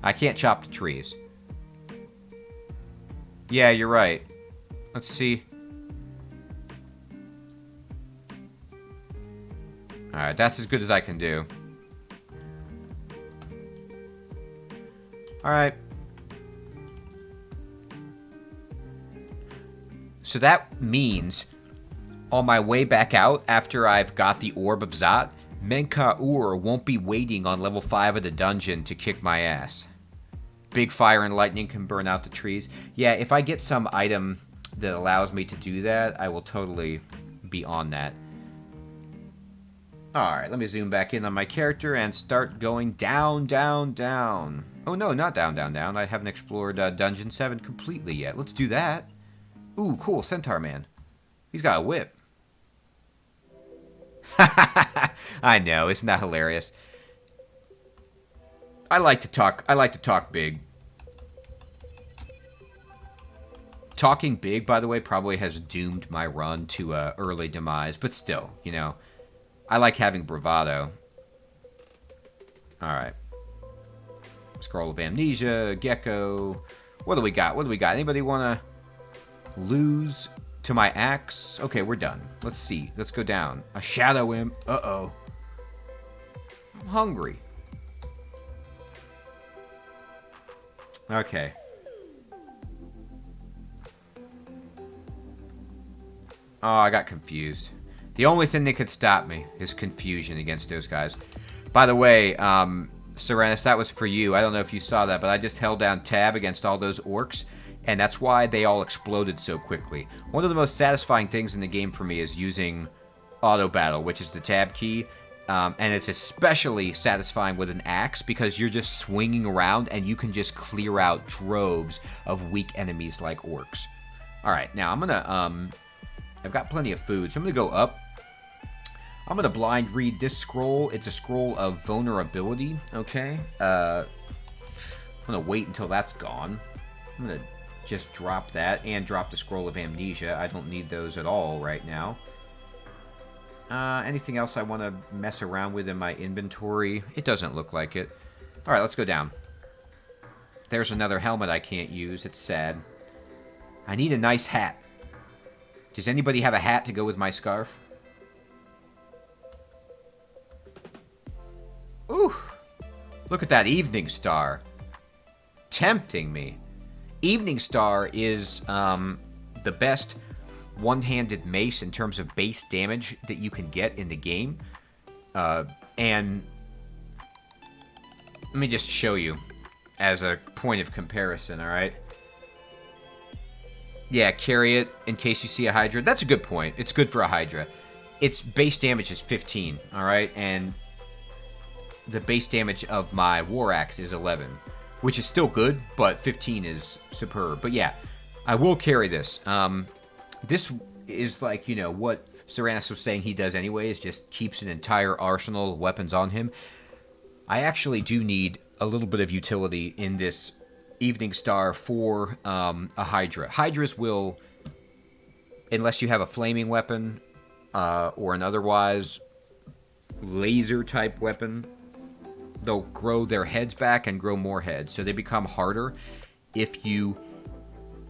I can't chop the trees. Yeah, you're right. Let's see. Alright, that's as good as I can do. Alright. So that means, on my way back out, after I've got the Orb of Zot, OKAWARU won't be waiting on level 5 of the dungeon to kick my ass. Big fire and lightning can burn out the trees. Yeah, if I get some item that allows me to do that, I will totally be on that. Alright, let me zoom back in on my character and start going down, down, down. Oh no, not down, down, down. I haven't explored Dungeon 7 completely yet. Let's do that. Ooh, cool, Centaur Man. He's got a whip. I know, isn't that hilarious? I like to talk big. Talking big, by the way, probably has doomed my run to early demise, but still, you know, I like having bravado. Alright. Scroll of Amnesia, Gecko. What do we got? What do we got? Anybody want to lose to my axe? Okay, we're done. Let's see. Let's go down. A shadow imp. Uh-oh. I'm hungry. Okay. Oh, I got confused. The only thing that could stop me is confusion against those guys. By the way, Serenus, that was for you. I don't know if you saw that, but I just held down tab against all those orcs, and that's why they all exploded so quickly. One of the most satisfying things in the game for me is using auto battle, which is the tab key, and it's especially satisfying with an axe because you're just swinging around and you can just clear out droves of weak enemies like orcs. Alright, now I'm gonna, I've got plenty of food, so I'm gonna go up. I'm gonna blind read this scroll. It's a scroll of vulnerability, okay? I'm gonna wait until that's gone. I'm gonna just drop that and drop the scroll of amnesia. I don't need those at all right now. Anything else I want to mess around with in my inventory? It doesn't look like it. Alright, let's go down. There's another helmet I can't use. It's sad. I need a nice hat. Does anybody have a hat to go with my scarf? Ooh! Look at that Evening Star. Tempting me. Evening Star is the best one-handed mace in terms of base damage that you can get in the game. And Let me just show you as a point of comparison, alright? Yeah, carry it in case you see a Hydra. That's a good point. It's good for a Hydra. Its base damage is 15, alright? And the base damage of my War Axe is 11, which is still good, but 15 is superb. But yeah, I will carry this. This is like, you know, what Cyranus was saying he does anyway, is just keeps an entire arsenal of weapons on him. I actually do need a little bit of utility in this Evening Star for a Hydra. Hydras will, unless you have a flaming weapon or an otherwise laser-type weapon, they'll grow their heads back and grow more heads. So they become harder if you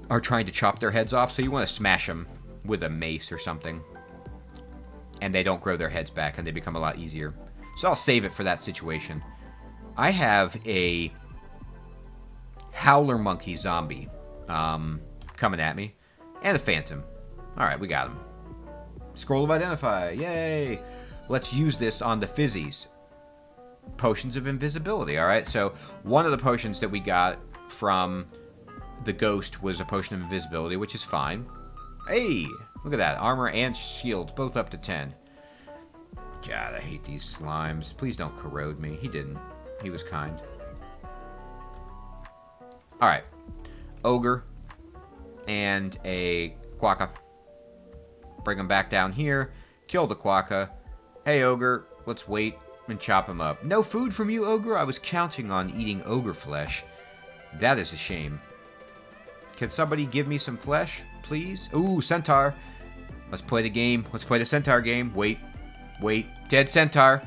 are trying to chop their heads off. So you want to smash them with a mace or something. And they don't grow their heads back, and they become a lot easier. So I'll save it for that situation. I have a Howler Monkey zombie coming at me. And a Phantom. Alright, we got him. Scroll of Identify. Yay! Let's use this on the Fizzies. Potions of Invisibility, alright? So one of the potions that we got from the Ghost was a Potion of Invisibility, which is fine. Hey! Look at that. Armor and shields, both up to 10. God, I hate these slimes. Please don't corrode me. He didn't. He was kind. Alright. Ogre. And a Quokka. Bring him back down here. Kill the Quokka. Hey, Ogre. Let's wait and chop him up. No food from you, Ogre? I was counting on eating ogre flesh. That is a shame. Can somebody give me some flesh, please? Ooh, Centaur. Let's play the game. Let's play the Centaur game. Wait. Wait. Dead Centaur.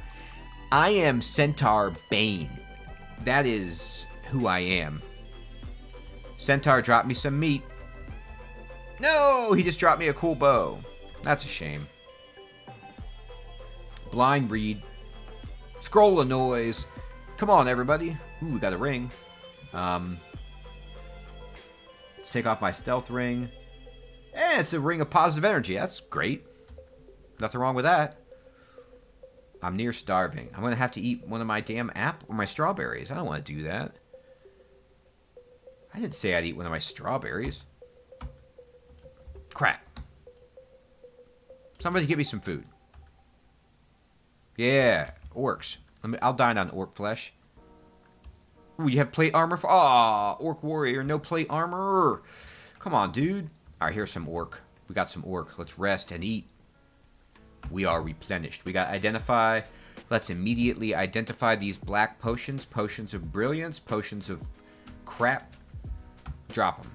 I am Centaur Bane. That is who I am. Centaur dropped me some meat. No! He just dropped me a cool bow. That's a shame. Blind Reed. Scroll of Noise. Come on, everybody. Ooh, we got a ring. Let's take off my stealth ring. And it's a ring of positive energy. That's great. Nothing wrong with that. I'm near starving. I'm going to have to eat one of my damn apple or my strawberries. I don't want to do that. I didn't say I'd eat one of my strawberries. Crap. Somebody give me some food. Yeah, orcs. I'll dine on orc flesh. Ooh, you have plate armor for... Aw, orc warrior, no plate armor. Come on, dude. All right, here's some orc. We got some orc. Let's rest and eat. We are replenished. We got identify. Let's immediately identify these black potions. Potions of brilliance. Potions of crap. Drop them.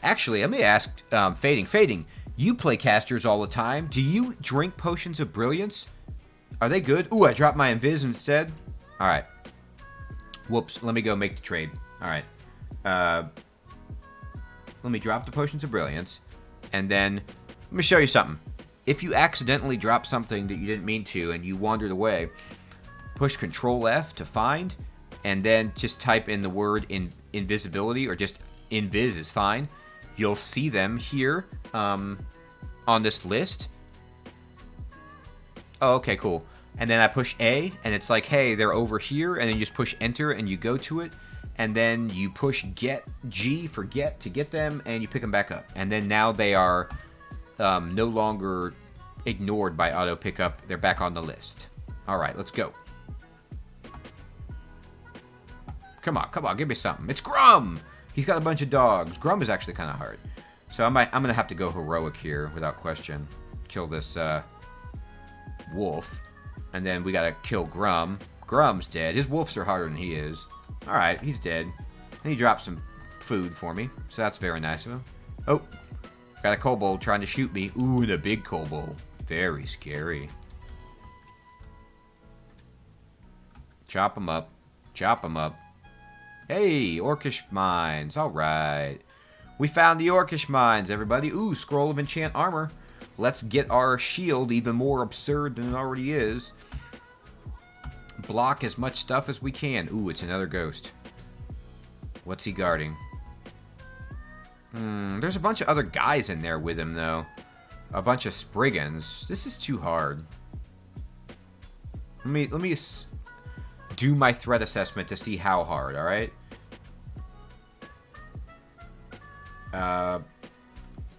Actually, let me ask Fading. Fading, you play casters all the time. Do you drink potions of brilliance? Are they good? Ooh, I dropped my invis instead. All right. Whoops. Let me go make the trade. All right. Let me drop the potions of brilliance. And then, let me show you something. If you accidentally drop something that you didn't mean to and you wandered away, push Control F to find, and then just type in the word invisibility, or just invis is fine. You'll see them here on this list. Oh, okay, cool. And then I push A, and it's like, hey, they're over here, and then you just push Enter, and you go to it, and then you push Get, G for Get to get them, and you pick them back up. And then now they are no longer ignored by auto pickup. They're back on the list. All right, let's go. Come on, give me something. It's Grum! He's got a bunch of dogs. Grum is actually kind of hard. So I'm going to have to go heroic here, without question. Kill this wolf. And then we got to kill Grum. Grum's dead. His wolves are harder than he is. All right, he's dead. And he dropped some food for me. So that's very nice of him. Oh, got a kobold trying to shoot me. Ooh, and a big kobold. Very scary. Chop him up. Chop him up. Hey, Orcish Mines. All right. We found the Orcish Mines, everybody. Ooh, Scroll of Enchant Armor. Let's get our shield even more absurd than it already is. Block as much stuff as we can. Ooh, it's another ghost. What's he guarding? There's a bunch of other guys in there with him, though. A bunch of Spriggans. This is too hard. Let me do my threat assessment to see how hard. All right.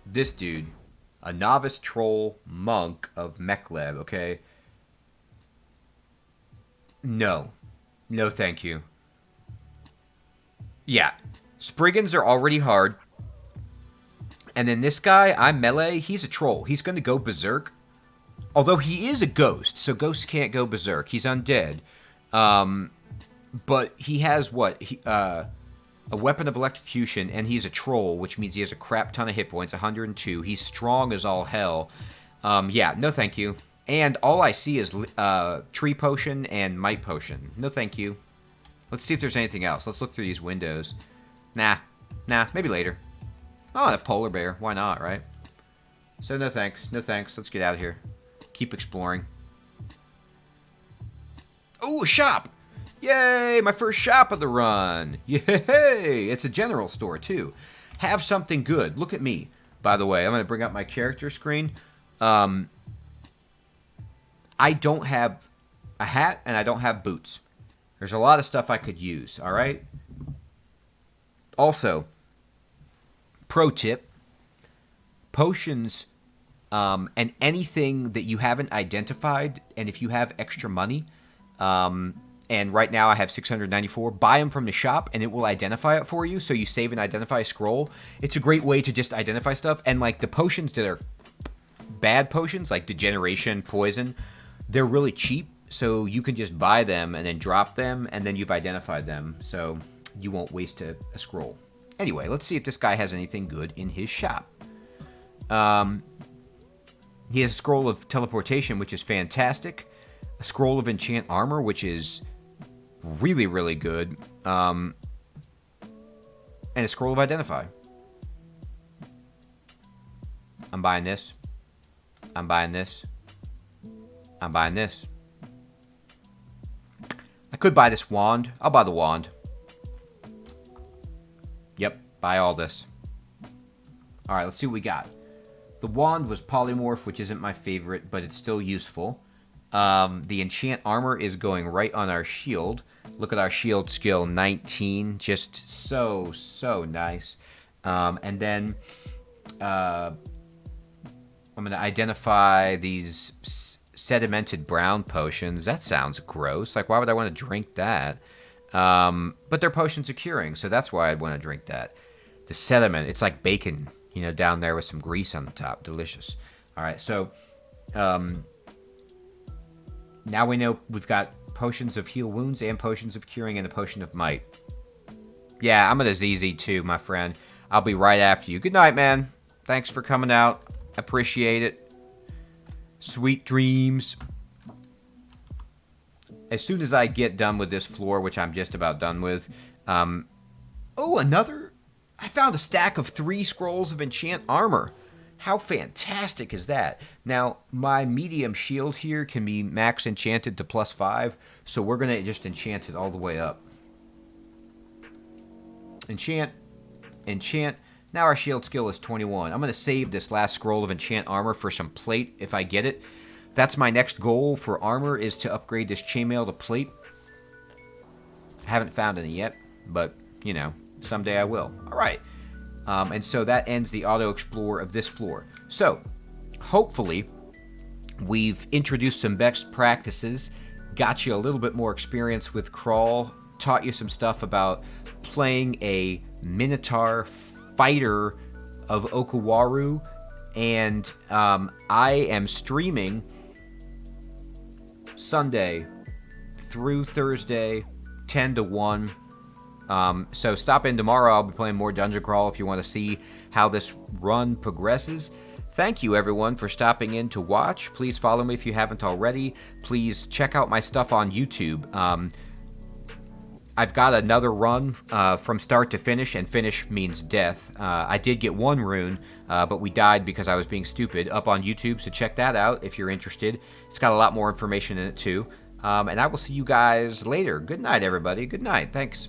This dude, a novice troll monk of Mechleb. Okay. No, thank you. Yeah, Spriggans are already hard. And then this guy, I'm melee, he's a troll. He's going to go berserk. Although he is a ghost, so ghosts can't go berserk. He's undead. But he has what? A weapon of electrocution, and he's a troll, which means he has a crap ton of hit points, 102. He's strong as all hell. Yeah, no thank you. And all I see is tree potion and might potion. No thank you. Let's see if there's anything else. Let's look through these windows. Nah, maybe later. Oh, and a polar bear. Why not, right? So no thanks. Let's get out of here. Keep exploring. Oh, a shop! Yay, my first shop of the run. Yay! It's a general store, too. Have something good. Look at me. By the way, I'm going to bring up my character screen. I don't have a hat, and I don't have boots. There's a lot of stuff I could use, all right? Also, pro tip, potions and anything that you haven't identified, and if you have extra money, and right now I have 694, buy them from the shop, and it will identify it for you, so you save and identify a scroll. It's a great way to just identify stuff, and like the potions that are bad potions, like degeneration, poison, they're really cheap, so you can just buy them and then drop them, and then you've identified them, so you won't waste a scroll. Anyway, let's see if this guy has anything good in his shop. He has a scroll of teleportation, which is fantastic. A scroll of enchant armor, which is really, really good. And a scroll of identify. I'm buying this. I'm buying this. I'm buying this. I could buy this wand. I'll buy the wand. Yep, buy all this. Alright, let's see what we got. The wand was polymorph, which isn't my favorite, but it's still useful. The enchant armor is going right on our shield. Look at our shield skill, 19. Just so nice. And then I'm going to identify these sedimented brown potions. That sounds gross. Like, why would I want to drink that? But they're potions of curing, so that's why I'd want to drink that. The sediment, it's like bacon, you know, down there with some grease on the top. Delicious. All right, so now we know we've got potions of heal wounds and potions of curing and a potion of might. Yeah, I'm gonna ZZ too, my friend. I'll be right after you. Good night, man. Thanks for coming out. Appreciate it. Sweet dreams. As soon as I get done with this floor, which I'm just about done with, oh, another. I found a stack of 3 scrolls of enchant armor. How fantastic is that? Now, my medium shield here can be max enchanted to +5, so we're going to just enchant it all the way up. Enchant. Now our shield skill is 21. I'm going to save this last scroll of enchant armor for some plate if I get it. That's my next goal for armor, is to upgrade this chainmail to plate. I haven't found any yet, but, you know, someday I will. All right. And so that ends the auto-explore of this floor. So, hopefully, we've introduced some best practices, got you a little bit more experience with Crawl, taught you some stuff about playing a Minotaur Fighter of OKAWARU, and I am streaming Sunday through Thursday, 10 to 1. So stop in tomorrow. I'll be playing more Dungeon Crawl if you want to see how this run progresses. Thank you, everyone, for stopping in to watch. Please follow me if you haven't already. Please check out my stuff on YouTube. I've got another run from start to finish, and finish means death. I did get 1 rune, but we died because I was being stupid, up on YouTube, so check that out if you're interested. It's got a lot more information in it, too. And I will see you guys later. Good night, everybody. Good night. Thanks.